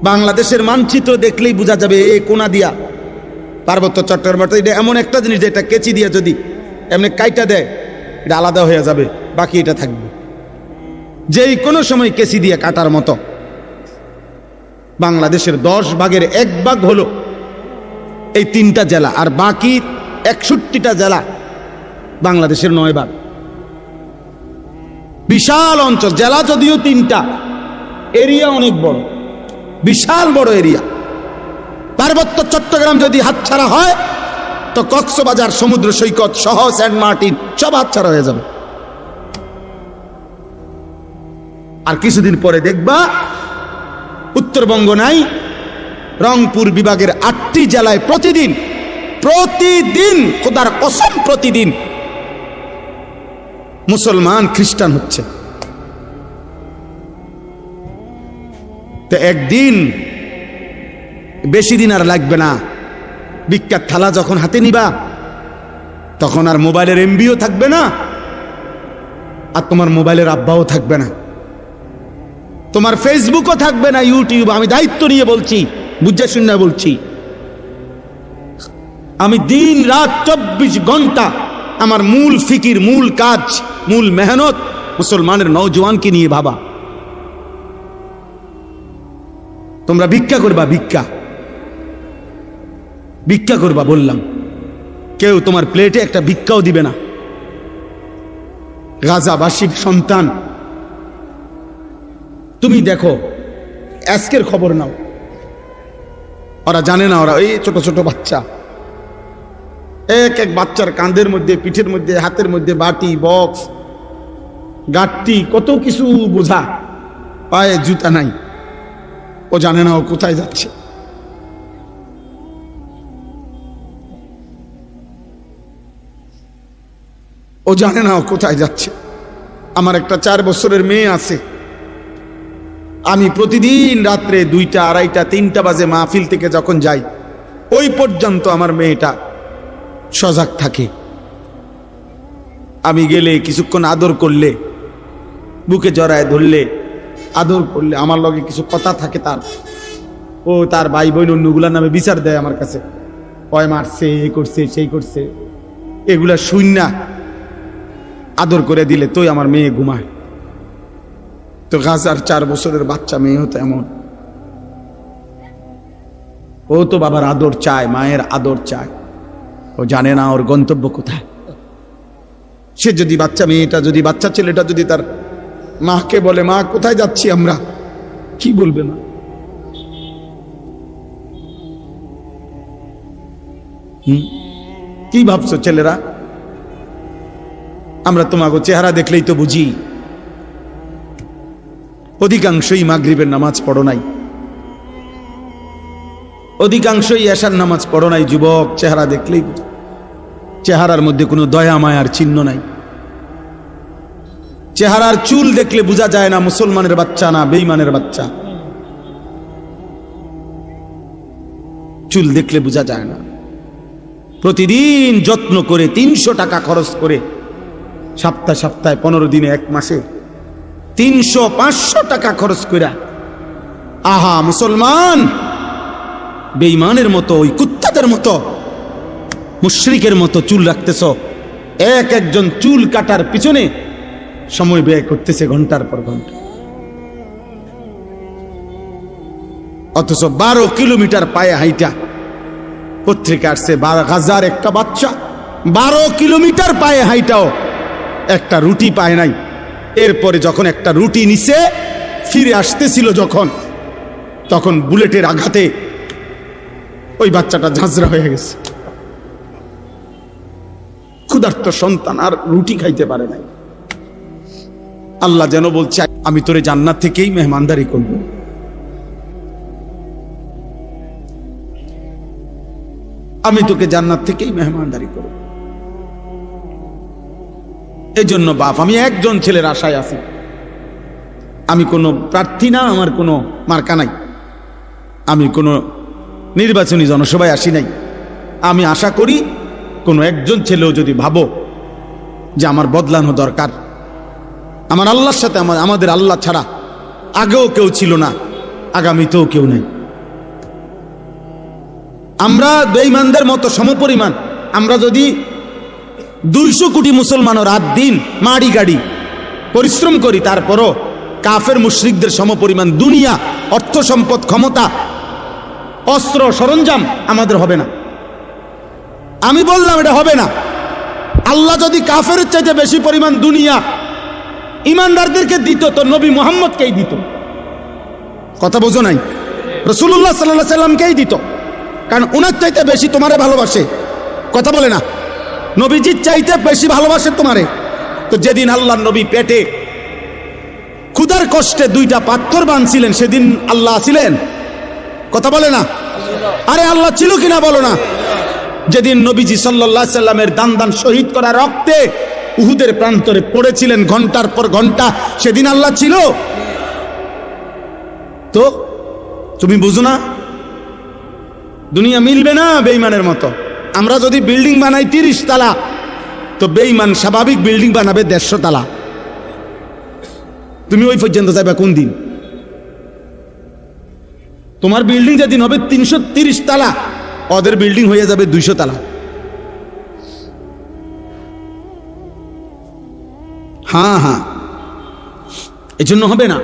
বাংলাদেশের মানচিত্র দেখলেই বোঝা যাবে এ কোনা দিয়া পার্বত্য চট্টগ্রাম। এটা এমন একটা জিনিস যেটা কেচি দিয়া যদি এমনি কাইটা দেয় এটা আলাদা হয়ে যাবে, বাকি এটা থাকবে যেই কোনো সময় কেচি দিয়ে কাটার মতো। বাংলাদেশের 10 ভাগের 1 ভাগ হলো এই 3টা জেলা, আর বাকি 61টা জেলা বাংলাদেশের 9 ভাগ। বিশাল অঞ্চল, জেলা যদিও 3টা, এরিয়া অনেক বড়, বিশাল বড় এরিয়া। পার্বত্য চট্টগ্রাম যদি হাতছাড়া হয় তো কক্সবাজার সমুদ্র সৈকত সহ সেন্ট মার্টিন সব হাতছাড়া হয়ে যাবে। আর কিছুদিন পরে দেখবা উত্তরবঙ্গ নাই, রংপুর বিভাগের 8টি জেলায় প্রতিদিন খোদার কসম প্রতিদিন মুসলমান খ্রিস্টান হচ্ছে। তো একদিন, বেশি দিন আর লাগবে না, ভিক্ষার থালা যখন হাতে নিবা তখন আর মোবাইলের এমবিও থাকবে না, আর তোমার মোবাইলের আব্বাও থাকবে না, তোমার ফেসবুকও থাকবে না, ইউটিউব। আমি দায়িত্ব নিয়ে বলছি, বুঝে শুনে বলছি। আমি দিন রাত 24 ঘন্টা আমার মূল ফিকির, মূল কাজ, মূল মেহনত মুসলমানের নওজওয়ানকে নিয়ে ভাবা। তোমরা ভিক্ষা করবা, ভিক্ষা করবা বললাম, কেউ তোমার প্লেটে একটা ভিক্ষাও দিবে না। গাজাবাসীর সন্তান, তুমি দেখো আজকের খবর নাও, ওরা জানে না, ওরা এই ছোট ছোট বাচ্চা, এক বাচ্চার কাঁধের মধ্যে, পিঠের মধ্যে, হাতের মধ্যে বাটি, বক্স, গাঁটটি, কত কিছু বোঝা, পায়ে জুতা নাই, ও জানে না ও কোথায় যাচ্ছে। ও জানে না ও কোথায় যাচ্ছে। আমার একটা 4 বছরের মেয়ে আছে, আমি প্রতিদিন রাত্রে 2টা, 2:30, 3টা বাজে মাহফিল থেকে যখন যাই ওই পর্যন্ত আমার মেয়েটা সজাগ থাকে। আমি গেলে কিছুক্ষণ আদর করলে, বুকে জড়ায় ধরলে, আদর করলে, আমার লগে কিছু কথা থাকে তার, ও তার ভাই বোন অন্যগুলার নামে বিচার দেয় আমার কাছে, কয় মারছে, এই করছে, সেই করছে, এগুলা শুইনা আদর করে দিলে তোই আমার মেয়ে ঘুমায়। তো গাজার 4 বছরের বাচ্চা মেয়ে হতো এমন, ও তো বাবার আদর চায়, মায়ের আদর চায়, ও জানে না ওর গন্তব্য কোথায়। সে যদি মেয়েটা যদি বাচ্চা ছেলেটা যদি তার মাকে বলে, মা কোথায় যাচ্ছি আমরা, কি বলবে না? কি ভাবছো ছেলেরা? আমরা তোমাকে চেহারা দেখলেই তো বুঝি। অধিকাংশই মাগরিবের নামাজ পড়ো নাই, অধিকাংশই এশার নামাজ পড়ো নাই। যুবক, চেহারা দেখলেই, চেহারার মধ্যে কোনো দয়া মায়ার চিহ্ন নাই। চেহারার চুল দেখলে বোঝা যায় না মুসলমানের বাচ্চা না বেঈমানের বাচ্চা। চুল দেখলে বোঝা যায় না। প্রতিদিন যত্ন করে 300 টাকা খরচ করে, সপ্তাহে 15 দিনে, 1 মাসে 300-500 টাকা খরচ করে, আহা মুসলমান বেঈমানের মতো, ওই কুত্তাদের মতো, মুশরিকের মতো চুল রাখতেছ। একজন চুল কাটার পিছনে সময় ব্যয় করতেছে ঘন্টার পর ঘন্টা, অথচ 12 কিলোমিটার পায়ে হাইটা। পত্রিকা আসছে গাজার একটা বাচ্চা 12 কিলোমিটার পায়ে হাইটাও একটা রুটি পায় নাই। এরপরে যখন একটা রুটি নিচে ফিরে আসতেছিল তখন বুলেটের আঘাতে ওই বাচ্চাটা ঝাঁঝরা হয়ে গেছে। ক্ষুধার্ত সন্তান আর রুটি খাইতে পারে নাই। আল্লাহ যেন বলছে, আমি তোরে জান্নাত থেকেই মেহমানদারি করব। আমি তোকে জান্নাত থেকেই মেহমানদারি করব। এই জন্য বাপ, আমি একজন ছেলের আশায় আছি। আমি কোনো প্রার্থী না, আমার কোনো মার্কা নাই, আমি কোনো নির্বাচনী জনসভায় আসি নাই। আমি আশা করি কোনো একজন ছেলেও যদি ভাবো যে আমার বদলানো দরকার, আমার আল্লাহর সাথে আমাদের আল্লাহ ছাড়া আগেও কেউ ছিল না, আগামীতেও কেউ নেই। আমরা বেঈমানদের মতো সমপরিমাণ, আমরা যদি 200 কোটি মুসলমানও রাত দিন মাড়ি গাড়ি পরিশ্রম করি, তারপরও কাফের মুশরিকদের সমপরিমাণ দুনিয়া, অর্থ সম্পদ, ক্ষমতা, অস্ত্র সরঞ্জাম আমাদের হবে না। আমি বললাম এটা হবে না। আল্লাহ যদি কাফের চাইতে বেশি পরিমাণ দুনিয়া ইমানদারদেরকে দিত, তো নবী মুহাম্মদকেই দিত। কথা বোঝো নাই? রাসূলুল্লাহ সাল্লাল্লাহু আলাইহি সাল্লামকেই দিত, কারণ উনার চাইতে বেশি তোমারে ভালোবাসে। কথা বলে না? নবীজির চাইতে বেশি ভালোবাসে তোমারে। তো যেদিন আল্লাহর নবী পেটে ক্ষুধার কষ্টে 2টা পাথর বাঁধছিলেন, সেদিন আল্লাহ ছিলেন? কথা বলে না? আরে আল্লাহ ছিল কিনা বলো না? যেদিন নবীজি সাল্লাল্লাহু আলাইহি সাল্লামের দান দান শহীদ করা রক্তে উহুদের প্রান্তরে পড়েছিলেন ঘন্টার পর ঘন্টা, সেদিন আল্লাহ ছিল? তো তুমি বুঝো না, দুনিয়া মিলবে না বেঈমানের মতো। আমরা যদি বিল্ডিং বানাই 30 তলা, তো বেঈমান স্বাভাবিক বিল্ডিং বানাবে 150 তলা। তুমি ওই পর্যন্ত যাবে কোন দিন? তোমার বিল্ডিং যেদিন হবে 330 তলা, ওদের বিল্ডিং হয়ে যাবে 200 তলা। হ্যাঁ হ্যাঁ, এই জন্য হবে না।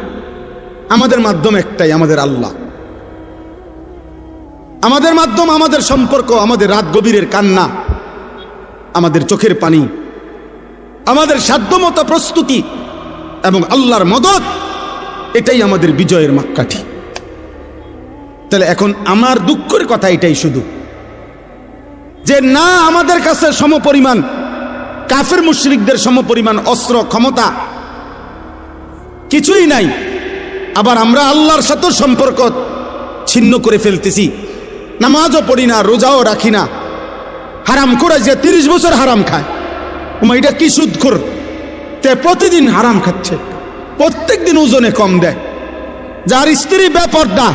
আমাদের মাধ্যম একটাই, আমাদের আল্লাহ। আমাদের মাধ্যম, আমাদের সম্পর্ক, আমাদের রাত গভীরের কান্না, আমাদের চোখের পানি, আমাদের সাধ্যমতো প্রস্তুতি এবং আল্লাহর মদদ, এটাই আমাদের বিজয়ের মাপকাঠি। তাহলে এখন আমার দুঃখের কথা এটাই শুধু, যে না আমাদের কাছে সমপরিমাণ কাফের মুশরিকদের সমপরিমাণ অস্ত্র ক্ষমতা কিছুই নাই, আবার আমরা আল্লাহর সাথে সম্পর্ক ছিন্ন করে ফেলতেছি। নামাজও পড়ি না, রোজাও রাখি না, হারাম করে যে 30 বছর হারাম খায়, এটা কি সুদখোর, তে প্রতিদিন হারাম খাচ্ছে, প্রত্যেক দিন ওজনে কম দেয়। যার স্ত্রী বেপর্দা,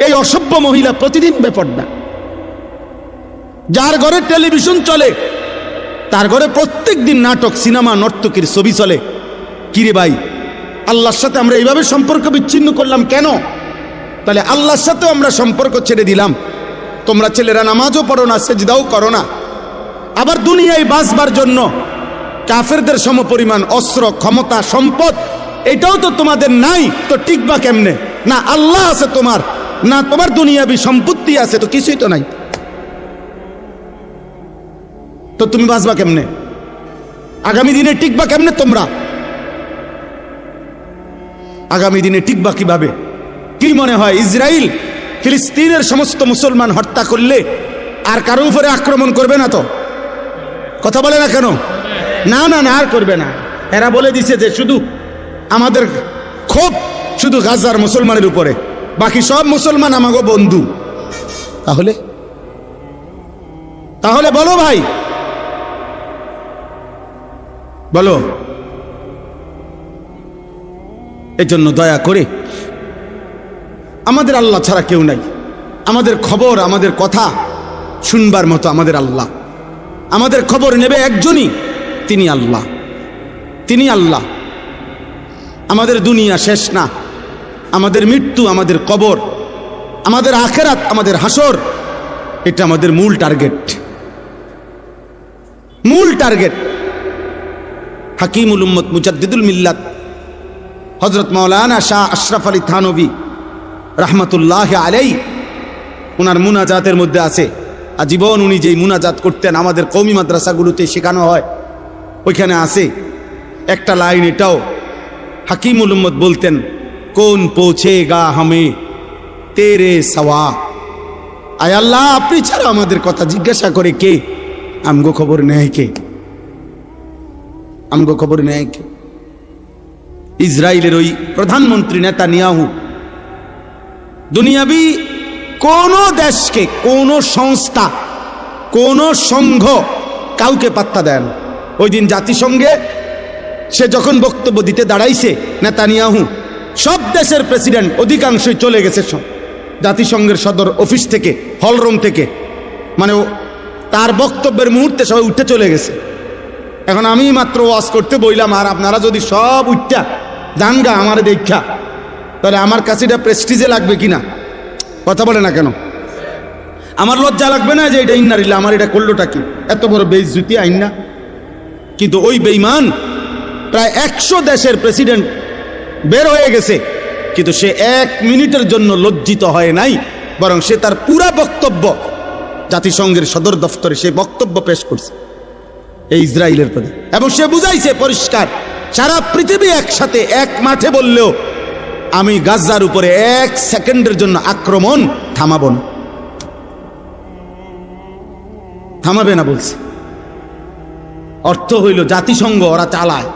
এই অসভ্য মহিলা প্রতিদিন বেপর্দা। যার ঘরে টেলিভিশন চলে, তার ঘরে প্রত্যেক দিন নাটক, সিনেমা, নর্তকীর ছবি চলে। কিরে ভাই, আল্লাহর সাথে আমরা এইভাবে সম্পর্ক বিচ্ছিন্ন করলাম কেন? তাহলে আল্লাহর সাথেও আমরা সম্পর্ক ছেড়ে দিলাম। তোমরা ছেলেরা নামাজও পড়ো না, সেজদাও করো না, আবার দুনিয়ায় বাঁচবার জন্য কাফেরদের সমপরিমাণ অস্ত্র ক্ষমতা সম্পদ এটাও তো তোমাদের নাই, তো টিকবা কেমনে? না আল্লাহ আছে তোমার, না তোমার দুনিয়াবি সম্পত্তি আছে, তো কিছুই তো নাই, তো তুমি বাঁচবা কেমনে? আগামী দিনে টিকবা কেমনে? তোমরা আগামী দিনে টিকবা কিভাবে? কি মনে হয় ইসরায়েল ফিলিস্তিনের সমস্ত মুসলমান হত্যা করলে আর কারো উপরে আক্রমণ করবে না? তো কথা বলে না কেন? না না না, আর করবে না। এরা বলে দিছে যে শুধু আমাদের ক্ষোভ শুধু গাজার মুসলমানের উপরে, বাকি সব মুসলমান আমাগো বন্ধু। তাহলে তাহলে বলো ভাই, বলো। এই জন্য দয়া করে, আমাদের আল্লাহ ছাড়া কেউ নাই। আমাদের খবর, আমাদের কথা শুনবার মতো আমাদের আল্লাহ। আমাদের খবর নেবে একজনই, তিনি আল্লাহ। তিনি আল্লাহ। আমাদের দুনিয়া শেষ না, আমাদের মৃত্যু, আমাদের কবর, আমাদের আখেরাত, আমাদের হাসর, এটা আমাদের মূল টার্গেট। মূল টার্গেট। হাকিমুল উম্মত মুজাদ্দিদুল মিল্লাত হযরত মাওলানা শাহ আশরাফ আলী থানভী রাহমাতুল্লাহ আলাইহি, ওনার মুনাজাতের মধ্যে আছে, আজীবন উনি যেই মুনাজাত করতেন আমাদের কওমি মাদ্রাসাগুলোতে শেখানো হয়, ওইখানে আছে একটা লাইন, এটাও হাকিমুল উম্মত বলতেন, কোন পৌঁছেগা হামে তেরে সওয়া। আয় আল্লাহ, আপনি ছাড়া আমাদের কথা জিজ্ঞাসা করে কে? আমগো খবর নেয় কে? আমগো খবর নেয় কে? ইসরায়েলের ওই প্রধানমন্ত্রী নেতানিয়াহু দুনিয়াবি কোন দেশকে, কোন সংস্থা, কোন সংঘ কাউকে পাত্তা দেয় না। ওই দিন জাতিসংঘে সে যখন বক্তব্য দিতে দাঁড়াইছে, নেতানিয়াহু, সব দেশের প্রেসিডেন্ট অধিকাংশই চলে গেছে সব জাতিসংঘের সদর অফিস থেকে, হলরুম থেকে, মানে তার বক্তব্যের মুহূর্তে সবাই উঠে চলে গেছে। এখন আমি মাত্র ওয়াজ করতে বইলাম, আর আপনারা যদি সব উঠটা জানগা আমার দেখা, তাহলে আমার কাছে এটা প্রেস্টিজে লাগবে কিনা? কথা বলে না কেন? আমার লজ্জা লাগবে না যে এটা ইন্নারিল্লা, আমার এটা করলোটা কি? এত বড় বেইজ্জতি আইন না? কিন্তু ওই বেঈমান প্রায় 100 দেশের প্রেসিডেন্ট বের হয়ে গেছে, কিন্তু সে 1 মিনিটের জন্য লজ্জিত হয় নাই, বরং সে তার পুরা বক্তব্য জাতিসংঘের সদর দফতরে সে বক্তব্য পেশ করছে এই ইসরায়েলের প্রতি, এবং সে বুঝাইছে পরিষ্কার, সারা পৃথিবী একসাথে এক মাঠে বললেও আমি গাজার উপরে 1 সেকেন্ডের জন্য আক্রমণ থামাবো না, থামাবে না বলছে। অর্থ হইল জাতিসংঘ ওরা চালায়,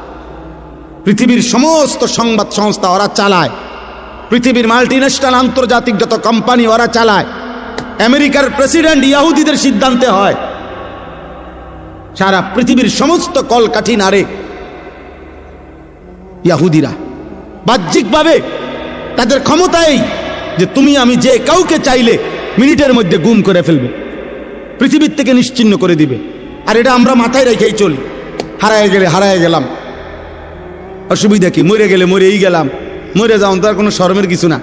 পৃথিবীর সমস্ত সংবাদ সংস্থা ওরা চালায়, পৃথিবীর মাল্টিন্যাশনাল আন্তর্জাতিক যত কোম্পানি ওরা চালায়, আমেরিকার প্রেসিডেন্ট ইহুদিদের সিদ্ধান্তে হয়, সারা পৃথিবীর সমস্ত কলকাঠি নাড়ে ইহুদিরা। বাহ্যিকভাবে তাদের ক্ষমতাই যে তুমি আমি যে কাউকে চাইলে মিনিটের মধ্যে গুম করে ফেলবে, পৃথিবীর থেকে নিশ্চিহ্ন করে দিবে। আর এটা আমরা মাথায় রেখেই চলি, হারায় গেলে হারায় গেলাম, অসুবিধা কি? মরে গেলে মরেই গেলাম, মরে যাও তো আর কোনো শরমের কিছু না।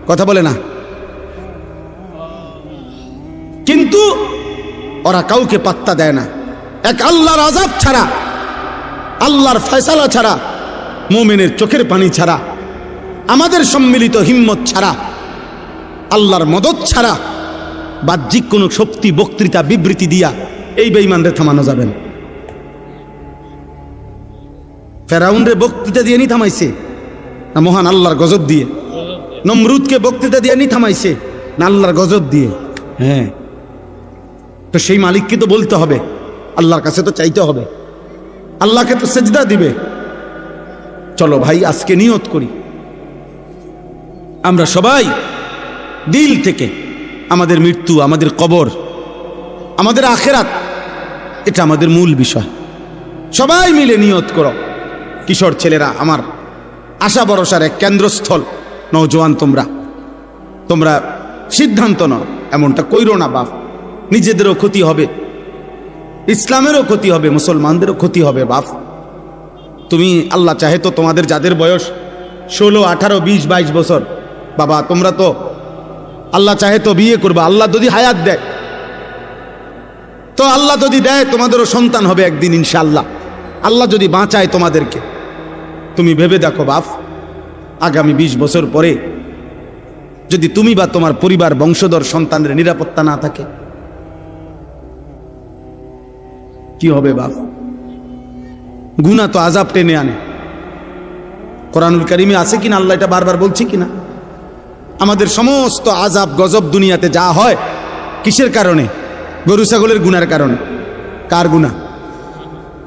কথা বলে না? কিন্তু ওরা কাউকে পাত্তা দেয় না। এক আল্লাহর আযাব ছাড়া, আল্লাহর ফয়সালা ছাড়া, মুমিনের চোখের পানি ছাড়া, আমাদের সম্মিলিত হিম্মত ছাড়া, আল্লাহর মদদ ছাড়া, বাহ্যিক কোনো শক্তি, বক্তৃতা, বিবৃতি দিয়া এই বেঈমানদের থামানো যাবে না। ফেরাউনরে বক্তৃতা দিয়ে নি থামাইছে না মহান আল্লাহর গজব দিয়ে? নমরুদকে বক্তৃতা দিয়ে নি থামাইছে না আল্লাহর গজব দিয়ে? হ্যাঁ, তো সেই মালিককে তো বলতে হবে, আল্লাহর কাছে তো চাইতে হবে, আল্লাহকে তো সেজদা দিবে। চলো ভাই, আজকে নিয়ত করি আমরা সবাই দিল থেকে আমাদের মৃত্যু, আমাদের কবর, আমাদের আখেরাত, এটা আমাদের মূল বিষয়। সবাই মিলে নিয়ত করো। কিশোর ছেলেরা, আমার আশা ভরসার এক কেন্দ্রস্থল নওজোয়ান, তোমরা সিদ্ধান্ত নাও, এমনটা কইরো না বাপ। নিজেদেরও ক্ষতি হবে, ইসলামেরও ক্ষতি হবে, মুসলমানদেরও ক্ষতি হবে বাপ। তুমি আল্লাহ চাহে তো তোমাদের যাদের বয়স 16, 18, 20, 22 বছর, বাবা তোমরা তো আল্লাহ চাহে তো বিয়ে করবা, আল্লাহ যদি হায়াত দেয় তো, আল্লাহ যদি দেয় তোমাদেরও সন্তান হবে একদিন ইনশাআল্লাহ। আল্লাহ যদি বাঁচায় তোমাদেরকে, তুমি ভেবে দেখো বাপ, আগামী 20 বছর পরে যদি তুমি বা তোমার পরিবার, বংশধর, সন্তানের নিরাপত্তা না থাকে, কি হবে বাপ? গুনাহ তো আযাব টেনে আনে। কোরআনুল কারীমে আছে কিনা, আল্লাহ এটা বারবার বলছি কিনা, আমাদের সমস্ত আযাব গজব দুনিয়াতে যা হয় কিসের কারণে? গরু ছাগলের গুনার কারণে। কার গুনাহ?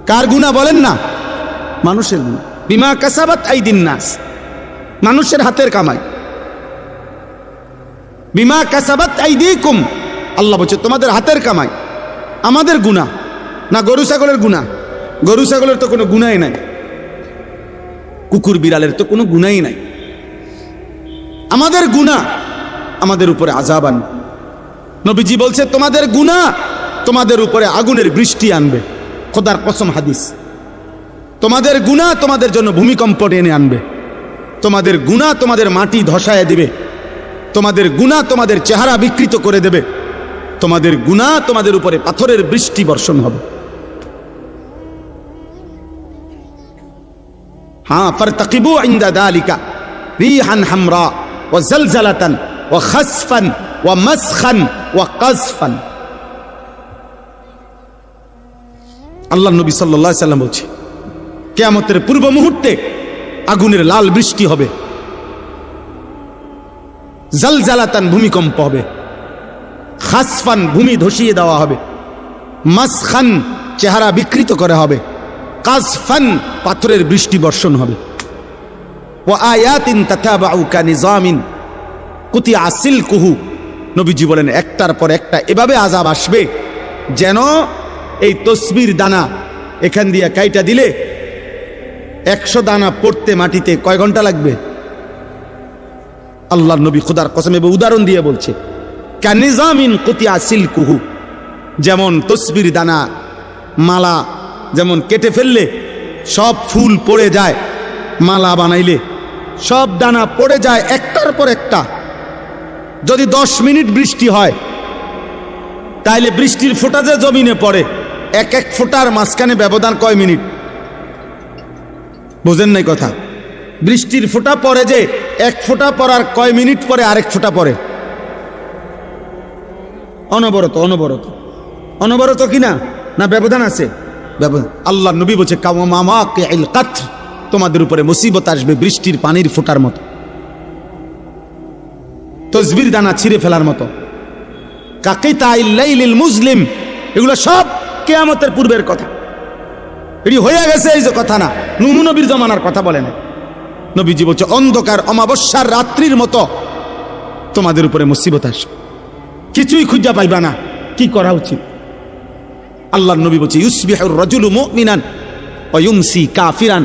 কার গুনাহ বলেন না? মানুষের গুনাহ। বিমা কাসাবাত আইদিন নাস, মানুষের হাতের কামাই। বিমা কাসাবাত আইদিকুম, আল্লাহ বলছে তোমাদের হাতের কামাই। আমাদের গুনাহ না গরু ছাগলের গুনাহ? গরু ছাগলের তো কোনো গুনাহই নাই, কুকুর বিড়ালের তো কোনো গুনাহই নাই। আমাদের গুনাহ আমাদের উপরে আযাব আনবে। নবীজি বলছে তোমাদের গুনাহ তোমাদের উপরে আগুনের বৃষ্টি আনবে। খোদার কসম, হাদিস। তোমাদের গুনাহ তোমাদের জন্য ভূমিকম্প টেনে আনবে। তোমাদের গুনাহ তোমাদের মাটি ধসায় দিবে। তোমাদের গুনাহ তোমাদের চেহারা বিকৃত করে দেবে। তোমাদের গুনাহ তোমাদের উপরে পাথরের বৃষ্টি বর্ষণ হবে। হ্যাঁ, ফারতাকিবু ইনদা যালিকা রিহান হামরা ওয়া জালজালাতান ওয়া খাসফান ওয়া মাসখান ওয়া কাযফান। আল্লাহ নবী সাল্লাল্লাহু আলাইহি সাল্লাম বলছে, কিয়ামতের পূর্ব মুহূর্তে আগুনের লাল বৃষ্টি হবে, জালজালাতান ভূমিকম্প হবে, খাসফান ভূমি ধসিয়ে দেওয়া হবে, মাসখান চেহারা বিকৃত করা হবে, কাযফান পাথরের বৃষ্টি বর্ষণ হবে। ওয়া আয়াতিন তাতাবাউ কানিজামিন কুতিয়া সিলকুহু। নবীজি বলেন একটার পর একটা এভাবে আযাব আসবে যেন এই তসবির দানা এখান দিয়ে কাইটা দিলে 100 দানা পড়তে মাটিতে কয় ঘন্টা লাগবে? আল্লাহর নবী খুদার কসম এবং উদাহরণ দিয়ে বলছে, কানিজামিন কুতিয়া সিলকুহু, যেমন তসবির দানা মালা যেমন কেটে ফেললে সব ফুল পড়ে যায়, মালা বানাইলে সব দানা পড়ে যায় একটার পর একটা। যদি 10 মিনিট বৃষ্টি হয় তাইলে বৃষ্টির ফোঁটা যে জমিনে পড়ে, এক এক ফোঁটার মাঝখানে ব্যবধান কয় মিনিট? বোঝেন নাই কথা? বৃষ্টির ফোঁটা পড়ে যে এক ফোঁটা পড়ার কয় মিনিট পরে আরেক ফোঁটা পড়ে? অনবরত অনবরত অনবরত কিনা? না ব্যবধান আছে? ব্যবধান। আল্লাহ নবী বলছে কাওয়ামামাকিল কাতর, তোমাদের উপরে মুসিবত আসবে বৃষ্টির পানির ফোঁটার মতো, তসবির দানা ছিঁড়ে ফেলার মতো। কাকিতাইল লাইলিল মুজলিম, এগুলো সব কিয়ামতের পূর্বের কথা। এটি হয়ে গেছে এই যে কথা না, নূহ নবীর জমানার কথা বলে না। নবীজি বলছে অন্ধকার অমাবস্যার রাত্রির মতো তোমাদের উপরে মুসিবত আসবে, কিছুই খুঁজা পাইবা না। কি করা উচিত? আল্লাহর নবী বলছে ইউসবিহুর রাজুলু মুমিনান ওয়া ইউমসি কাফিরান,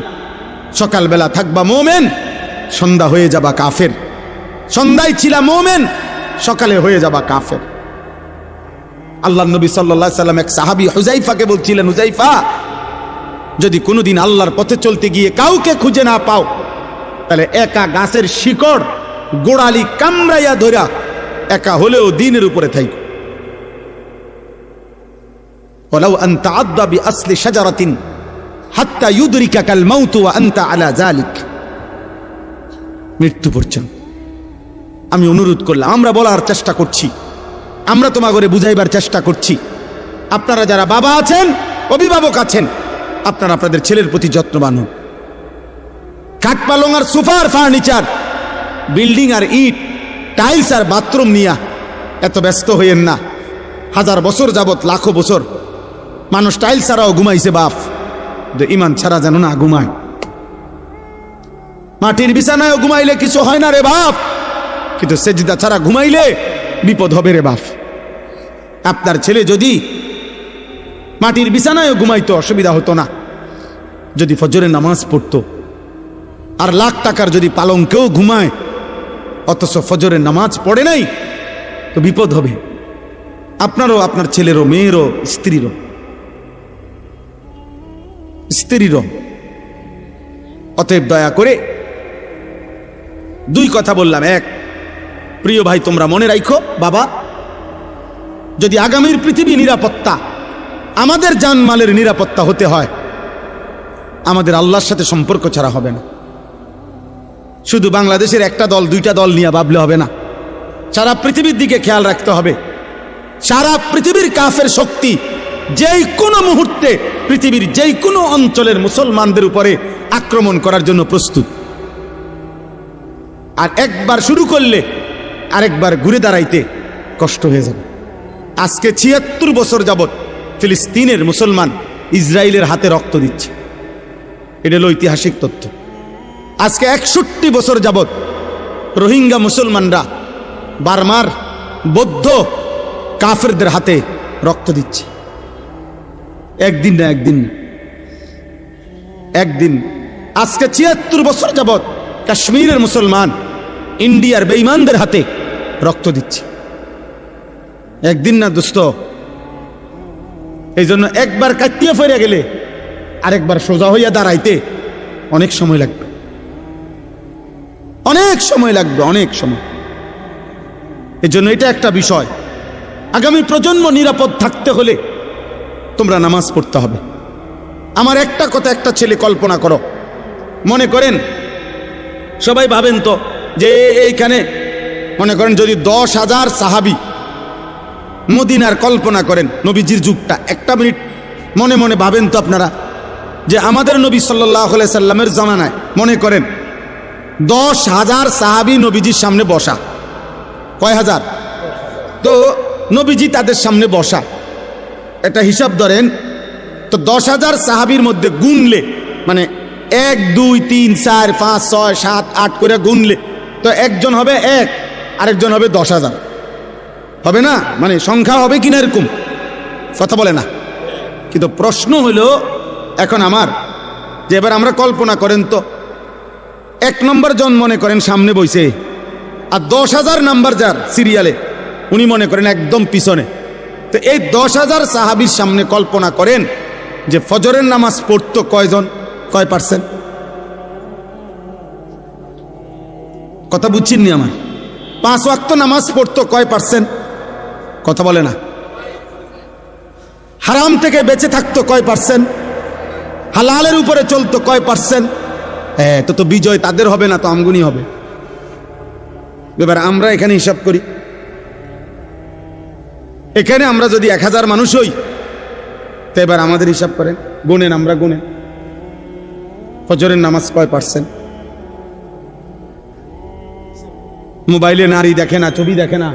সকালবেলা থাকবা মুমিন, সন্ধ্যা হয়ে যাবা কাফের। সন্ধ্যায় ছিলা মুমিন, সকালে হয়ে যাবা কাফের। আল্লাহর নবী সাল্লাল্লাহু আলাইহি সাল্লাম এক সাহাবী হুযায়ফাকে বলছিলেন, হুযায়ফা, যদি কোনোদিন আল্লাহর পথে চলতে গিয়ে কাউকে খুঁজে না পাও, তাহলে একা গাছের শিকড় গোড়ালি কামড়াইয়া ধরা একা হলেও দ্বীনের উপরে থাইকো। ওয়ালাউ আন তাআদ্দা বিআসলি শাজারাতিন হাত্তা ইউদরিকাকাল মাউত ওয়া আনতা আলা যালিক, মৃত্যু পর্যন্ত। আমি অনুরোধ করলাম, আমরা বলার চেষ্টা করছি, আমরা তোমাকে বুঝাইবার চেষ্টা করছি। আপনারা যারা বাবা আছেন, অভিভাবক আছেন, আপনারা আপনাদের ছেলের প্রতি যত্নবান হন। খাট পালং আর সোফার ফার্নিচার, বিল্ডিং আর ইট, টাইলস আর বাথরুম নিয়া এত ব্যস্ত হইয়েন না। 1000 বছর যাবত, লাখো বছর মানুষ টাইলস ছাড়াও ঘুমাইছে বাপ, ইমান ছাড়া যেন না ঘুমায়। মাটির বিছানায়ও ঘুমাইলে কিছু হয় না রে বাপ, কিন্তু সেজদা ছাড়া ঘুমাইলে বিপদ হবে রে বাপ। আপনার ছেলে যদি মাটির বিছানায়ও ঘুমাইতো অসুবিধা হতো না, যদি ফজরের নামাজ পড়তো। আর লাখ টাকার যদি পালঙ্কেও ঘুমায় অথচ ফজরের নামাজ পড়ে নাই, তো বিপদ হবে আপনারও, আপনার ছেলেরও, মেয়েরও, স্ত্রীরও। অতএব দয়া করে 2 কথা বললাম। এক, প্রিয় ভাই, তোমরা মনে রাখো, বাবা, যদি আগামীর পৃথিবী নিরাপত্তা, আমাদের জানমালের নিরাপত্তা হতে হয়, আমাদের আল্লাহর সাথে সম্পর্ক ছাড়া হবে না। শুধু বাংলাদেশের একটা দল, 2টা দল নিয়ে ভাবলে হবে না, সারা পৃথিবীর দিকে খেয়াল রাখতে হবে। সারা পৃথিবীর কাফের শক্তি যেই কোনো মুহূর্তে পৃথিবীর যেই কোনো অঞ্চলের মুসলমানদের উপরে আক্রমণ করার জন্য প্রস্তুত। আর একবার শুরু করলে আরেকবার ঘুরে দাঁড়াইতে কষ্ট হয়ে যাবে। আজকে 76 বছর যাবত ফিলিস্তিনের মুসলমান ইসরায়েলের হাতে রক্ত দিচ্ছে, এটা হলো ঐতিহাসিক তথ্য। আজকে 61 বছর যাবত রোহিঙ্গা মুসলমানরা বার্মার বৌদ্ধ কাফেরদের হাতে রক্ত দিচ্ছে। একদিন না, একদিন। আজকে 76 বছর যাবত কাশ্মীরের মুসলমান ইন্ডিয়ার বেঈমানদের হাতে রক্ত দিচ্ছে। একদিন না দোস্ত। এই জন্য একবার কাটিয়ে ফিরে গেলে আরেকবার সোজা হইয়া দাঁড়াইতে অনেক সময় লাগবে, অনেক সময় লাগবে, অনেক সময়। এই জন্য এটা একটা বিষয়। আগামী প্রজন্ম নিরাপদ থাকতে হলে তোমরা নামাজ পড়তে হবে। আমার একটা কথা, একটা ছেলে কল্পনা করো, মনে করেন, সবাই ভাবেন তো যে এইখানে মনে করেন যদি 10,000 সাহাবী মদিনার কল্পনা করেন, নবীজির যুগটা, একটা মিনিট মনে মনে ভাবেন তো আপনারা যে আমাদের নবী সাল্লাল্লাহু আলাইহি সাল্লামের জামানায় মনে করেন 10,000 সাহাবী নবীজির সামনে বসা। কয় হাজার? তো নবীজি তাদের সামনে বসা, এটা হিসাব ধরেন তো 10,000 সাহাবীর মধ্যে গুনলে, মানে 1 2 3 4 5 6 7 8 করে গুনলে তো একজন হবে 1, আরেকজন হবে 10,000, হবে না? মানে সংখ্যা হবে কিনা এরকম কথা বলে না। কিন্তু প্রশ্ন হলো এখন আমার, যে এবার আমরা কল্পনা করেন তো, 1 নম্বর জন মনে করেন সামনে বইছে, আর 10,000 নাম্বার যার সিরিয়ালে উনি মনে করেন একদম পিছনে। তো এই 10,000 সাহাবীর সামনে কল্পনা করেন যে ফজরের নামাজ পড়তো কয়জন, কয় পার্সেন্ট? কথা বুঝছেননি আমার? 5 ওয়াক্ত নামাজ পড়তো কয় পার্সেন্ট? কথা বলে না। হারাম থেকে বেঁচে থাকতো কয় পার্সেন্ট? হালালের উপরে চলতো কয় পার্সেন্ট? হ্যাঁ, তো বিজয় তাদের হবে না, তো আমগুনি হবে। এবার আমরা এখানে হিসাব করি, এখানে আমরা যদি 1000 মানুষ হই, তো এবার আমাদের হিসাব করেন, গুনেন, আমরা গুনেন ফজরের নামাজ কয় পার্সেন্ট? মোবাইলে নারী দেখে না, ছবি দেখে না,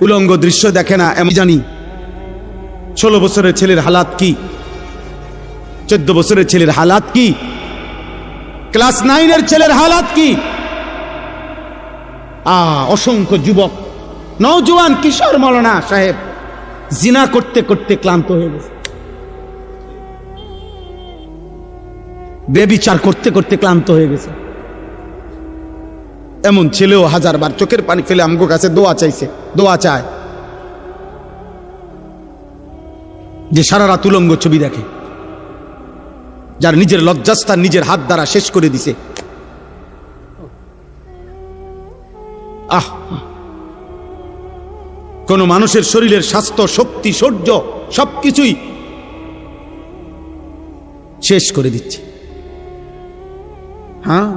উলঙ্গ দৃশ্য দেখে না, আমি জানি। 16 বছরের ছেলের হালাত কি, 14 বছরের ছেলের হালাত কি, ক্লাস 9-এর ছেলের হালাত কি। অসংখ্য যুবক, নওজোয়ান, কিশোর মৌলানা সাহেব জিনা করতে করতে ক্লান্ত হয়ে গেছে, বেবিচার করতে করতে ক্লান্ত হয়ে গেছে। এমন ছেলেও 1000 বার চোখের পানি ফেলে আমগো কাছে দোয়া চাইছে, দোয়া চায়, যে সারা রাত উলঙ্গ ছবি দেখে, যার নিজের লজ্জাস্থান নিজের হাত দ্বারা শেষ করে দিছে। কোন মানুষের শরীরের স্বাস্থ্য, শক্তি, শৌর্য সবকিছুই শেষ করে দিচ্ছে। হ্যাঁ,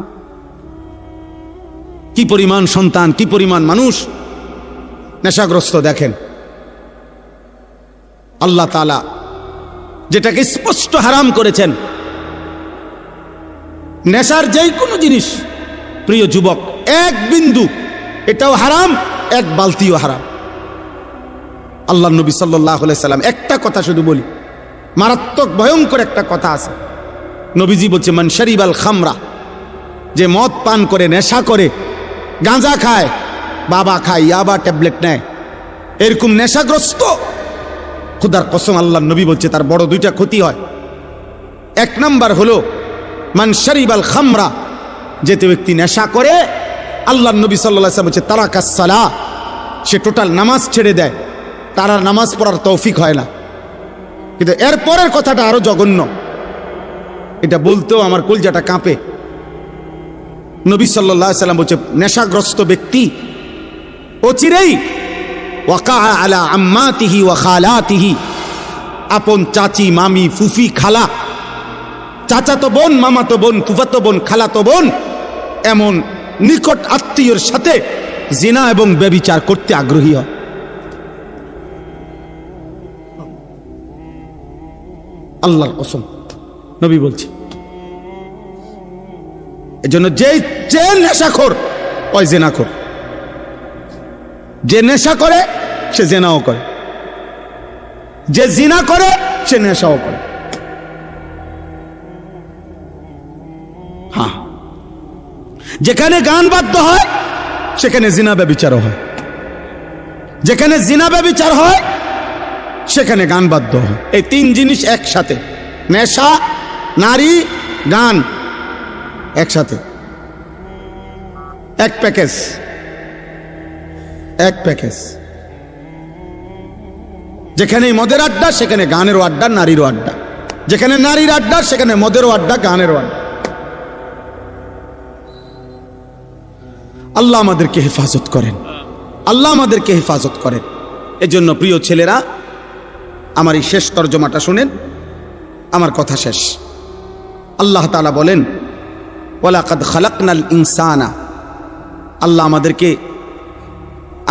কি পরিমাণ সন্তান, কি পরিমাণ মানুষ নেশাগ্রস্ত দেখেন। আল্লাহ তাআলা যেটাকে স্পষ্ট হারাম করেছেন, নেশার যেই কোনো জিনিস, প্রিয় যুবক, 1 বিন্দু এটাও হারাম, 1 বালতিও হারাম। আল্লাহ নবী সাল্লাল্লাহু আলাইহি সাল্লাম একটা কথা শুধু বলি, মারাত্মক ভয়ঙ্কর একটা কথা আছে। নবীজি বলছে, মান শারিবাল খামরা, যে মদ পান করে, নেশা করে, গাঁজা খায়, বাবা খায়, ইয়াবা ট্যাবলেট নেয়, এরকম নেশাগ্রস্ত, খুদার কসম আল্লাহ নবী বলছে তার বড় 2টা ক্ষতি হয়। 1 নাম্বার হলো মান শারিবাল খামরা, যেতে ব্যক্তি নেশা করে, আল্লাহ নবী সাল্লাল্লাহু আলাইহি ওয়াসাল্লাম বলছে তারাকাস সালাহ, সে টোটাল নামাজ ছেড়ে দেয়, তার আর নামাজ পড়ার তৌফিক হয় না। কিন্তু এর পরের কথাটা আরো জঘন্য, এটা বলতেও আমার কলজাটা কাঁপে। নবী সাল্লাল্লাহু আলাইহি ওয়াসাল্লাম বলছে নেশাগ্রস্ত ব্যক্তি অচিরেই ওয়াকা আলা আম্মাতিহি ওয়া খালাতিহি, আপন চাচি, মামি, ফুফি, খালা, চাচাতো বোন, মামাতো বোন, ফুফাতো বোন, খালাতো বোন, এমন নিকট আত্মীয়র সাথে জিনা এবং ব্যভিচার করতে আগ্রহী হয়। আল্লাহর কসম নবী বলছে। এজন্য যে নেশাখোর ওই জেনাখোর, যে নেশা করে সে জেনাও করে, যে জিনা করে সে নেশাও করে। হ্যাঁ, যেখানে গান বাদ্য হয় সেখানে জিনা ব্যভিচার হয়, যেখানে জিনা ব্যভিচার হয় সেখানে গান বাদ্য হয়। এই 3 জিনিস একসাথে, নেশা, নারী, গান একসাথে, এক প্যাকেজ, এক প্যাকেজ। যেখানে মদের আড্ডা সেখানে গানেরও আড্ডা, নারীরও আড্ডা, যেখানে নারীর আড্ডা সেখানে মদেরও আড্ডা, গানেরও আড্ডা। আল্লাহ আমাদেরকে হেফাজত করেন, আল্লাহ আমাদেরকে হেফাজত করেন। এজন্য প্রিয় ছেলেরা, আমার এই শেষ তর্জমাটা শুনেন, আমার কথা শেষ। আল্লাহ তাআলা বলেন ওয়ালাকাদ খালাকনাল ইনসানা, আল্লাহ আমাদেরকে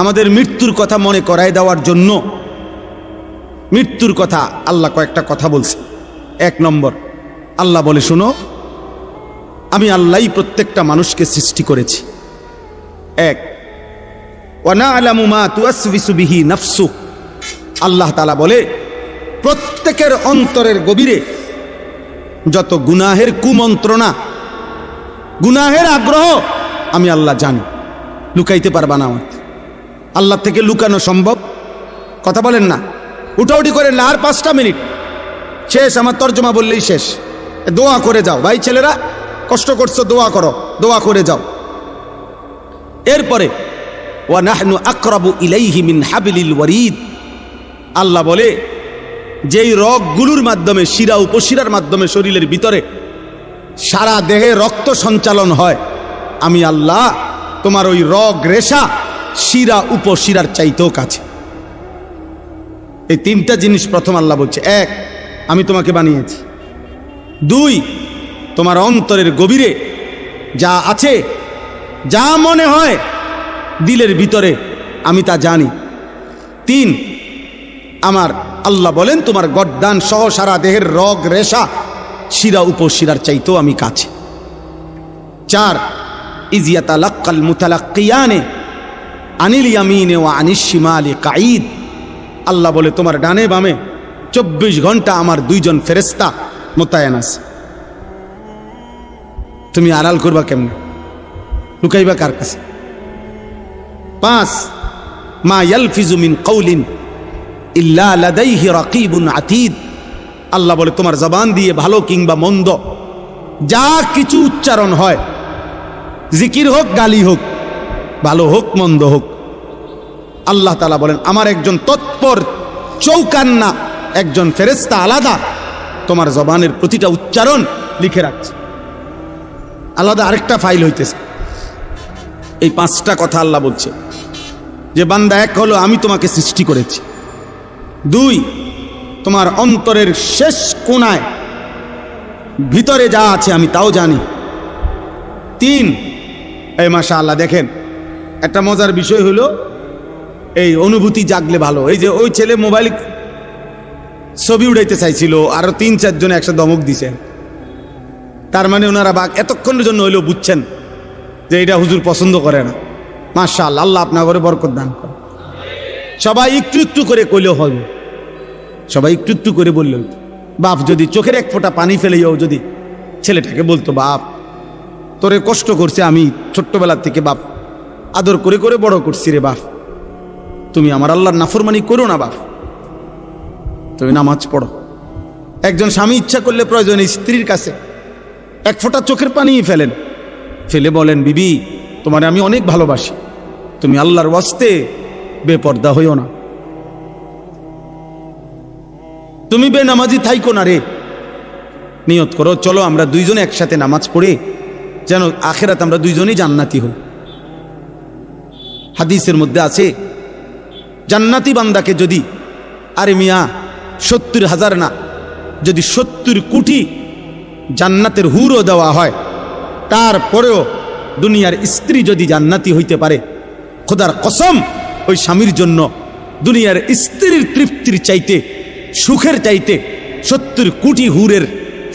আমাদের মৃত্যুর কথা মনে করায় দেওয়ার জন্য, মৃত্যুর কথা আল্লাহ কয়েকটা কথা বলছে। 1 নম্বর, আল্লাহ বলে শোনো, আমি আল্লাহই প্রত্যেকটা মানুষকে সৃষ্টি করেছি। 1, ওয়া না'লামু মা তুওয়াসবিসু বিহি নাফসু, আল্লাহ তাআলা বলে প্রত্যেকের অন্তরের গভীরে যত গুনাহের কুমন্ত্রণা, গুনাহের আগ্রহ আমি আল্লাহ জানি, লুকাইতে পারবা না। আমার আল্লাহ থেকে লুকানো সম্ভব? কথা বলেন না। উঠাউঠি করেন না, আর 5টা মিনিট শেষ, আমার তর্জমা বললেই শেষ। দোয়া করে যাও ভাই, ছেলেরা কষ্ট করছো, দোয়া করো, দোয়া করে যাও। এরপরে ওয়া নাহনু আকরাবু ইলাইহি মিন হাবলিল ওয়ারিদ, আল্লাহ বলে যেই রগগুলোর মাধ্যমে, শিরা উপশিরার মাধ্যমে শরীরের ভিতরে সারা দেহে রক্ত সঞ্চালন হয়, আমি আল্লাহ তোমার ওই রগ রেশা শিরা উপশিরার চাইতেও কাছে। এই 3টা জিনিস প্রথম আল্লাহ বলছে। 1, আমি তোমাকে বানিয়েছি। 2, তোমার অন্তরের গভীরে যা আছে, যা মনে হয় দিলের ভিতরে, আমি তা জানি। 3, আমার আল্লাহ বলেন তোমার গর্দান সহ সারা দেহের রগ রেশা শিরা উপশিরার চাইতেও আমি কাছে। 4, ইয ইয়াতালাক্কাল মুতালাক্কিয়ানে আনিল ইয়ামিনে ওয়া আনিশ শিমালি কাঈদ, আল্লাহ বলে তোমার ডানে বামে 24 ঘন্টা আমার 2 জন ফেরেশতা মোতায়েন আছে। তুমি আড়াল করবা কেমনে, লুকাইবা কার কাছে? 5, মা ইয়ালফিজু মিন কাউলিন ইল্লা লাদাইহি রাকিবুন আতীদ, আল্লাহ বলে তোমার জবান দিয়ে ভালো কিংবা মন্দ যা কিছু উচ্চারণ হয়, জিকির হোক গালি হোক, ভালো হোক মন্দ হোক, আল্লাহ তাআলা বলেন আমার একজন তৎপর চৌকান্না একজন ফেরেশতা আলাদা তোমার জবানের প্রতিটা উচ্চারণ লিখে রাখছে। আলাদা আরেকটা ফাইল হইতেছে। এই 5টা কথা আল্লাহ বলছে যে বান্দা, 1 হলো আমি তোমাকে সৃষ্টি করেছি। 2, তোমার অন্তরের শেষ কোণায় ভিতরে যা আছে আমি তাও জানি। 3, এই মাশাআল্লাহ দেখেন একটা মজার বিষয় হলো এই অনুভূতি জাগলে ভালো। এই যে ওই ছেলে মোবাইল ছবি উড়াইতে চাইছিল, আরো 3-4 জন একসাথে ধমক দিছে, তার মানে ওনারা এতক্ষণের জন্য হইলেও বুঝছেন যে এটা হুজুর পছন্দ করে না। মাশাআল্লাহ, আল্লাহ আপনার ঘরে বরকত দান করে। সবাই একটু একটু করে কইলেও হবে, সবাই একটু একটু করে বললেও। বাপ যদি চোখের 1 ফোঁটা পানি ফেলেও যদি ছেলেটাকে বলতো, বাপ তোরে কষ্ট করছে, আমি ছোট্টবেলা থেকে বাপ আদর করে করে বড় করছি রে বাপ, তুমি আমার আল্লাহর নাফরমানি করো না বাপ, তুমি নামাজ পড়ো। একজন স্বামী ইচ্ছা করলে প্রয়োজনে স্ত্রীর কাছে 1 ফোঁটা চোখের পানি ফেলেন, ফেলে বলেন, বিবি তোমারে আমি অনেক ভালোবাসি, তুমি আল্লাহর ওয়াস্তে বেপর্দা হইও না, তুমি বেনামাজি থাইকো না রে, নিয়ত করো চলো আমরা 2 জনে একসাথে নামাজ পড়ে যেন আখিরাত আমরা 2 জনই জান্নাতি হই। হাদিসের মধ্যে আছে জান্নাতি বান্দাকে যদি, আরে মিয়া 70,000 না, যদি 70 কোটি জান্নাতের হুরও দেওয়া হয়, তারপরেও দুনিয়ার স্ত্রী যদি জান্নাতি হইতে পারে, খোদার কসম ওই স্বামীর জন্য দুনিয়ার স্ত্রীর তৃপ্তির চাইতে, সুখের চাইতে 70 কোটি হুরের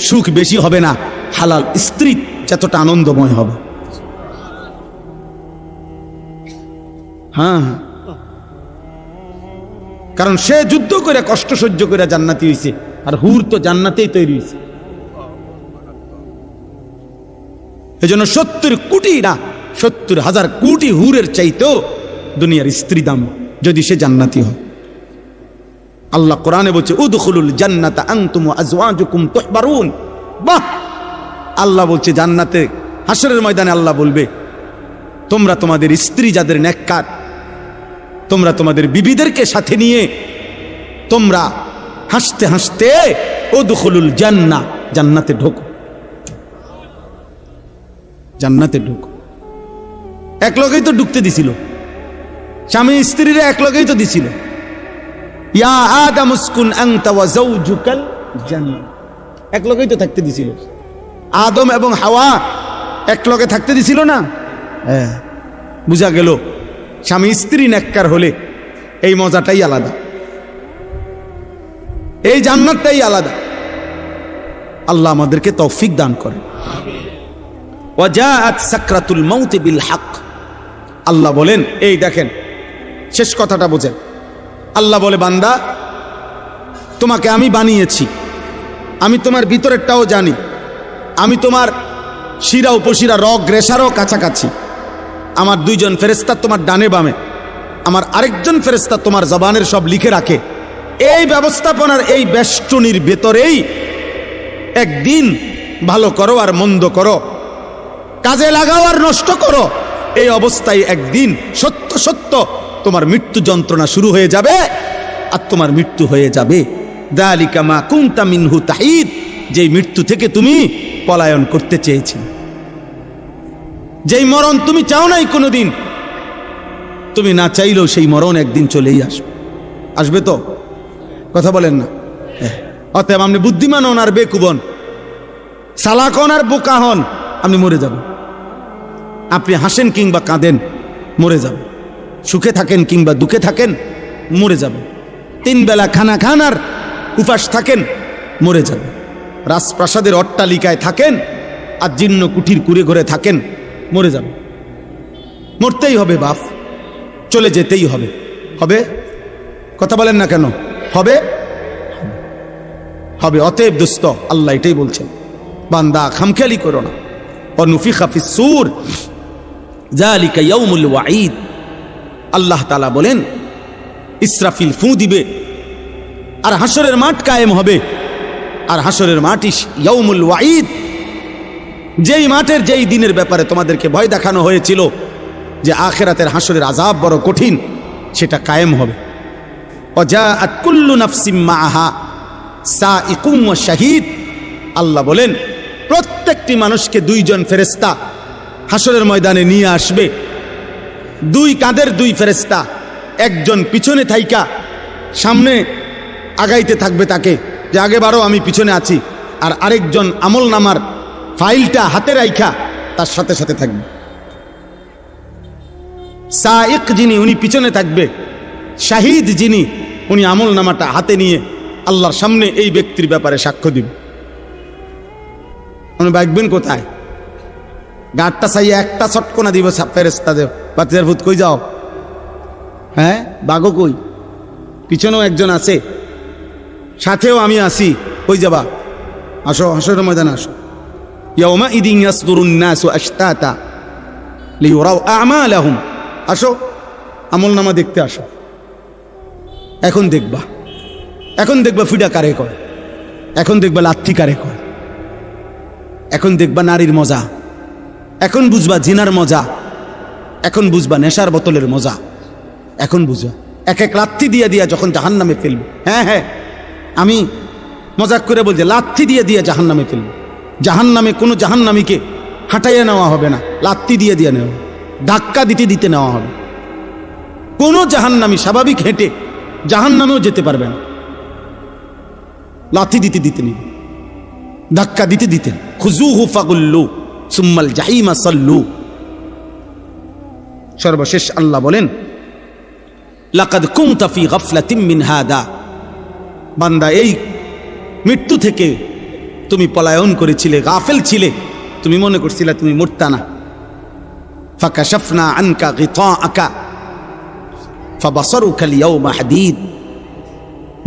সুখ বেশি হবে না, হালাল স্ত্রী যতটা আনন্দময় হবে। হ্যাঁ, কারণ সে যুদ্ধ করে কষ্ট সহ্য করে জান্নাতি হইছে, আর হুর তো জান্নাতেই তৈরি হয়েছে। এজন্য 70 কোটি না, 70,000 কোটি হুরের চাইতেও দুনিয়ার স্ত্রী দাম যদি সে জান্নাতি হয়। আল্লাহ কোরআনে বলছে উদখুলুল জান্নাতা আনতুম ওয়া আজওয়াজুকুম তুহবারুন। বাহ, আল্লাহ বলছে জান্নাতে হাসরের ময়দানে আল্লাহ বলবে তোমরা তোমাদের স্ত্রী যাদের নেককার, তোমরা তোমাদের বিবিদেরকে সাথে নিয়ে তোমরা হাসতে হাসতে উদখুলুল জান্নাহ, জান্নাতে ঢোকো, জান্নাতে ঢোকো। এক লগেই তো ঢুকতে দিছিল, স্বামী স্ত্রীরা এক লগেই তো দিছিল। ইয়া আদম উসকুন আনতা ওয়া যাওজুকাল জান্নাহ, এক লগেই তো থাকতে দিছিল। আদম এবং হাওয়া এক লগে থাকতে দিছিল না? হ্যাঁ, বুঝা গেল স্বামী স্ত্রী নেককার হলে এই মজাটাই আলাদা, এই জান্নাতটাই আলাদা। আল্লাহ আমাদেরকে তৌফিক দান করে। ওয়াজাআত সাকরাতুল মাউত বিল হক, আল্লাহ বলেন, এই দেখেন শেষ কথাটা বোঝেন। আল্লাহ বলে বান্দা তোমাকে আমি বানিয়েছি, আমি তোমার ভিতরেরটাও জানি, আমি তোমার শিরা উপশিরা রগ রেশারও কাছাকাছি। আমার 2 জন ফেরেশতা তোমার ডানে বামে, আমার আরেকজন ফেরেশতা তোমার জবানের সব লিখে রাখে। এই ব্যবস্থাপনার এই বেষ্টনীর ভেতরেই একদিন ভালো করো আর মন্দ করো, কাজে লাগাও আর নষ্ট করো, এই অবস্থায় একদিন সত্য সত্য তোমার মৃত্যু যন্ত্রণা শুরু হয়ে যাবে আর তোমার মৃত্যু হয়ে যাবে। যালিকা মা কুনতা মিনহু তাহিদ, যেই মৃত্যু থেকে তুমি পলায়ন করতে চেয়েছিলে, যেই মরণ তুমি চাও নাই কোনোদিন, তুমি না চাইলেও সেই মরণ একদিন চলেই আসবে। আসবে তো? কথা বলেন না? অতএব আপনি বুদ্ধিমান হন আর বেকুবন, চালাক হন আর বোকা হন, আপনি মরে যাবেন। আপনি হাসেন কিংবা কাঁদেন, মরে যাবেন। সুখে থাকেন কিংবা দুঃখে থাকেন, মরে যাবেন। 3 বেলা খানা খান আর উপাস থাকেন, মরে যাবেন। রাজপ্রাসাদের অট্টালিকায় থাকেন আর জীর্ণ কুঠির কুড়ে ঘরে থাকেন, মরে যাবেন। মরতেই হবে বাপ, চলে যেতেই হবে। হবে? কথা বলেন না কেন? হবে? হবে। অতএব দোস্ত, আল্লাহ এটাই বলছেন, বান্দা খামখেয়ালি করো না। অনুফিখা ফিস সূর যালিকা ইয়াউমুল ওয়াঈদ। আল্লাহ তাআলা বলেন, ইসরাফিল ফু দিবে আর হাসরের মাঠ কায়েম হবে। আর হাসরের মাঠই ইয়াউমুল ওয়াঈদ, যেই মাঠের যেই দিনের ব্যাপারে তোমাদেরকে ভয় দেখানো হয়েছিল যে আখিরাতের হাসরের আযাব বড় কঠিন, সেটা কায়েম হবে। ওয়াজাআত কুল্লু নাফসিম মাআহা সাইকুম ওয়া শাহীদ। আল্লাহ বলেন, প্রত্যেকটি মানুষকে 2 জন ফেরেশতা হাসরের ময়দানে নিয়ে আসবে। 2 কাঁধের 2 ফেরেশতা, একজন পিছনে থাইকা সামনে আগাইতে থাকবে তাকে, যে আগে বারো আমি পিছনে আছি, আর আরেকজন আমল নামার ফাইলটা হাতে রাইখা তার সাথে সাথে থাকবে। সাইক যিনি, উনি পিছনে থাকবে। শাহিদ যিনি, উনি আমল নামাটা হাতে নিয়ে আল্লাহর সামনে এই ব্যক্তির ব্যাপারে সাক্ষ্য দিবে। উনি বাইকবেন কোথায়? গাঁটটা চাইয়া একটা চটকনা দিব ফেরেশতা দেব, বাচ্চার ভূত কই যাও? হ্যাঁ, বাঘও কই? পিছনেও একজন আছে, সাথেও আমি আছি, কই যাবা? আসো, হাসরের ময়দানে আসো। ইয়াউমা ইদিন ইয়াসদুরুন নাসু আশতাতা লিইউরাউ আ'মালাহুম। আসো, আমলনামা দেখতে আসো। এখন দেখবা, এখন দেখবা ফিডা কারে কয়, এখন দেখবা লাথি কারে কয়, এখন দেখবা নারীর মজা, এখন বুঝবা জিনার মজা, এখন বুঝবা নেশার বোতলের মজা, এখন বুঝবা এক এক লাথি দিয়ে দিয়া যখন জাহান্নামে ফেলবে। হ্যাঁ হ্যাঁ, আমি মজাক করে বলছি, লাথি দিয়ে দিয়ে জাহান্নামে ফেলবে। জাহান্নামে কোনো জাহান্নামীকে হাঁটাইয়া নেওয়া হবে না, লাথি দিয়ে দিয়ে নেওয়া, ধাক্কা দিতে দিতে নেওয়া হবে। কোনো জাহান্নামী স্বাভাবিক হেঁটে জাহান্নামেও যেতে পারবে না, লাথি দিতে দিতে নিবে, ধাক্কা দিতে দিতে। খুযূহু ফাগুল্লু সুম্মাল জাহিমা সাল্লু। সর্বশেষ আল্লাহ বলেন, লাকাদ কুনতা ফী গাফলাতিন মিন হাদা। বান্দা, এই মৃত্যু থেকে তুমি পলায়ন করেছিলে, গাফেল ছিলে, তুমি মনে করছিলে তুমি মরতা না। ফাকাশাফনা আনকা গিতাআকা ফাবাসারুকা আল-ইয়াওমা হাদীদ।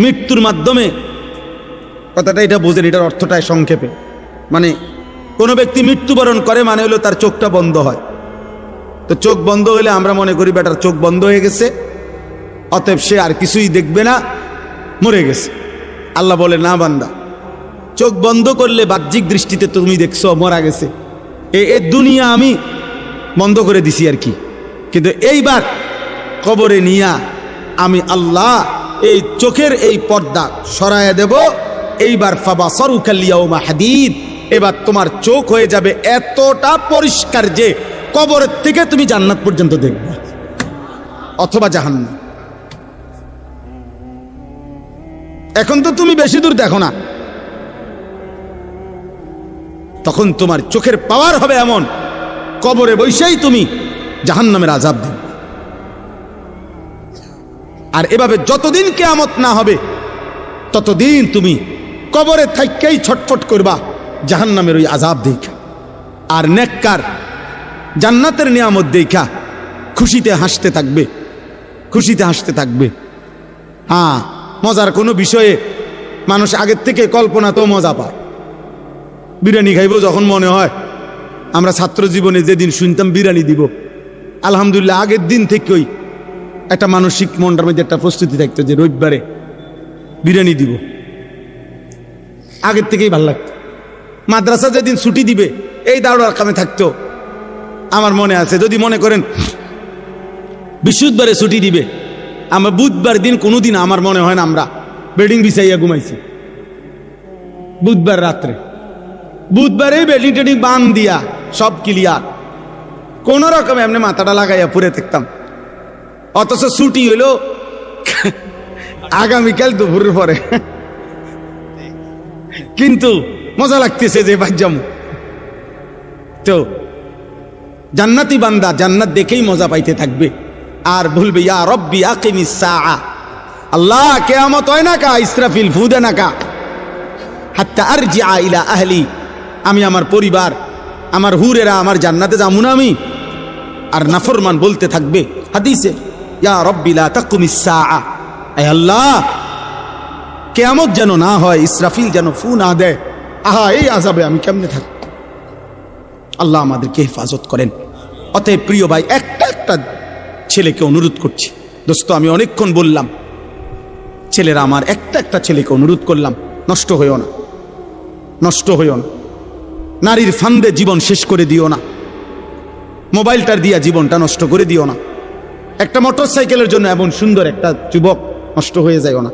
মৃত্যুর মাধ্যমে, কথাটা এটা বোঝেন, এটার অর্থটাই সংক্ষেপে, মানে কোনো ব্যক্তি মৃত্যুবরণ করে মানে হলো তার চোখটা বন্ধ হয়। তো চোখ বন্ধ হলে আমরা মনে করি বেটার চোখ বন্ধ হয়ে গেছে, অতএব সে আর কিছুই দেখবে না, মরে গেছে। আল্লাহ বলে, না বান্দা, চোখ বন্ধ করলে বাহ্যিক দৃষ্টিতে তুমি দেখছো মরা গেছে, এই দুনিয়া আমি বন্ধ করে দিছি আর কি, কিন্তু এইবার কবরে নিয়া আমি আল্লাহ এই চোখের এই পর্দা সরায়া দেব। এইবার ফাবাসারুকা আল-ইয়াওমা হাদীদ, এবার তোমার চোখ হয়ে যাবে এতটা পরিষ্কার যে কবরের থেকে তুমি জান্নাত পর্যন্ত দেখবে অথবা জাহান্নাম। এখন তো তুমি বেশি দূর দেখো না, তখন তোমার চোখের পাওয়ার হবে এমন, কবরে বসেই তুমি জাহান্নামের আযাব দেবে। আর এভাবে যতদিন কিয়ামত না হবে ততদিন তুমি কবরে থাইকেই ছটফট করবা জাহান্নামের ওই আযাব দেখা, আর নেককার জান্নাতের নিয়ামত দেখা খুশিতে হাসতে থাকবে, খুশিতে হাসতে থাকবে। হ্যাঁ, মজার কোনো বিষয়ে মানুষ আগের থেকে কল্পনা তো মজা পায়। বিরিয়ানি খাইব যখন মনে হয়, আমরা ছাত্র জীবনে যেদিন শুনতাম বিরিয়ানি দিব, আলহামদুলিল্লাহ আগের দিন থেকেই একটা মানসিক মনটার মধ্যে একটা প্রস্তুতি থাকতো যে রবিবারে বিরিয়ানি দিব। আগের থেকেই ভাল লাগতো। মাদ্রাসা যেদিন ছুটি দিবে এই দাওড়ার কামে থাকতো। আমার মনে আছে, যদি মনে করেন বৃহস্পতিবারে ছুটি দিবে, আমার বুধবার দিন কোনোদিন আমার মনে হয় না আমরা বেডিং বিছাইয়া ঘুমাইছি। বুধবার রাত্রে, বুধবারে বেডিং টেডিং বান দিয়া সব ক্লিয়ার, কোন রকম এমনি মাথাটা লাগাইয়া পুরে থাকতাম। অথচ ছুটি হইলো আগামীকাল দুপুরের পরে, কিন্তু মজা লাগতেছে যে বাজ্জাম। তো জান্নাতি বান্দা জান্নাত দেখেই মজা পাইতে থাকবে আর বলবে ইয়া রব্বি আকিমিস সাআ, আল্লাহ কিয়ামত হয় না কা, ইসরাফিল ফু দে না কা, হাত্তা আরজিআ ইলা আহলি, আমি আমার পরিবার আমার হুরেরা আমার জান্নাতে যামু না আমি। আর নাফরমান বলতে থাকবে হাদিসে, ইয়া রব্বি লা তাকুমিস সাআ, আয় আল্লাহ কিয়ামত যেন না হয়, ইসরাফিল যেন ফু না দেয়। আহা, এই আযাবে আমি কেমনে থাকি। আল্লাহ আমাদেরকে হেফাজত করেন। অতএব প্রিয় ভাই, একটা ছেলেকে অনুরোধ করছি দোস্ত, আমি অনেকক্ষণ বললাম, ছেলেরা আমার একটা ছেলেকে অনুরোধ করলাম, নষ্ট হইও না, নষ্ট হইও না। নারীর ফান্দে জীবন শেষ করে দিও না, মোবাইলটার দিয়া জীবনটা নষ্ট করে দিও না। একটা মোটর সাইকেলের জন্য এমন সুন্দর একটা যুবক নষ্ট হয়ে যায় না।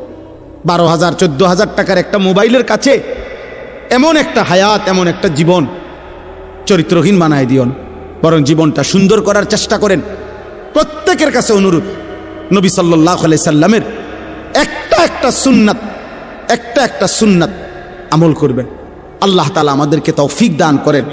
12,000 14,000 টাকার একটা মোবাইলের কাছে এমন একটা হায়াত, এমন একটা জীবন চরিত্রহীন বানায় দিও না, বরং জীবনটা সুন্দর করার চেষ্টা করেন। প্রত্যেকের কাছে অনুরোধ, নবী সাল্লাল্লাহু আলাইহি সাল্লামের একটা সুন্নাত আমল করবেন। আল্লাহ তাআলা আমাদেরকে তৌফিক দান করেন।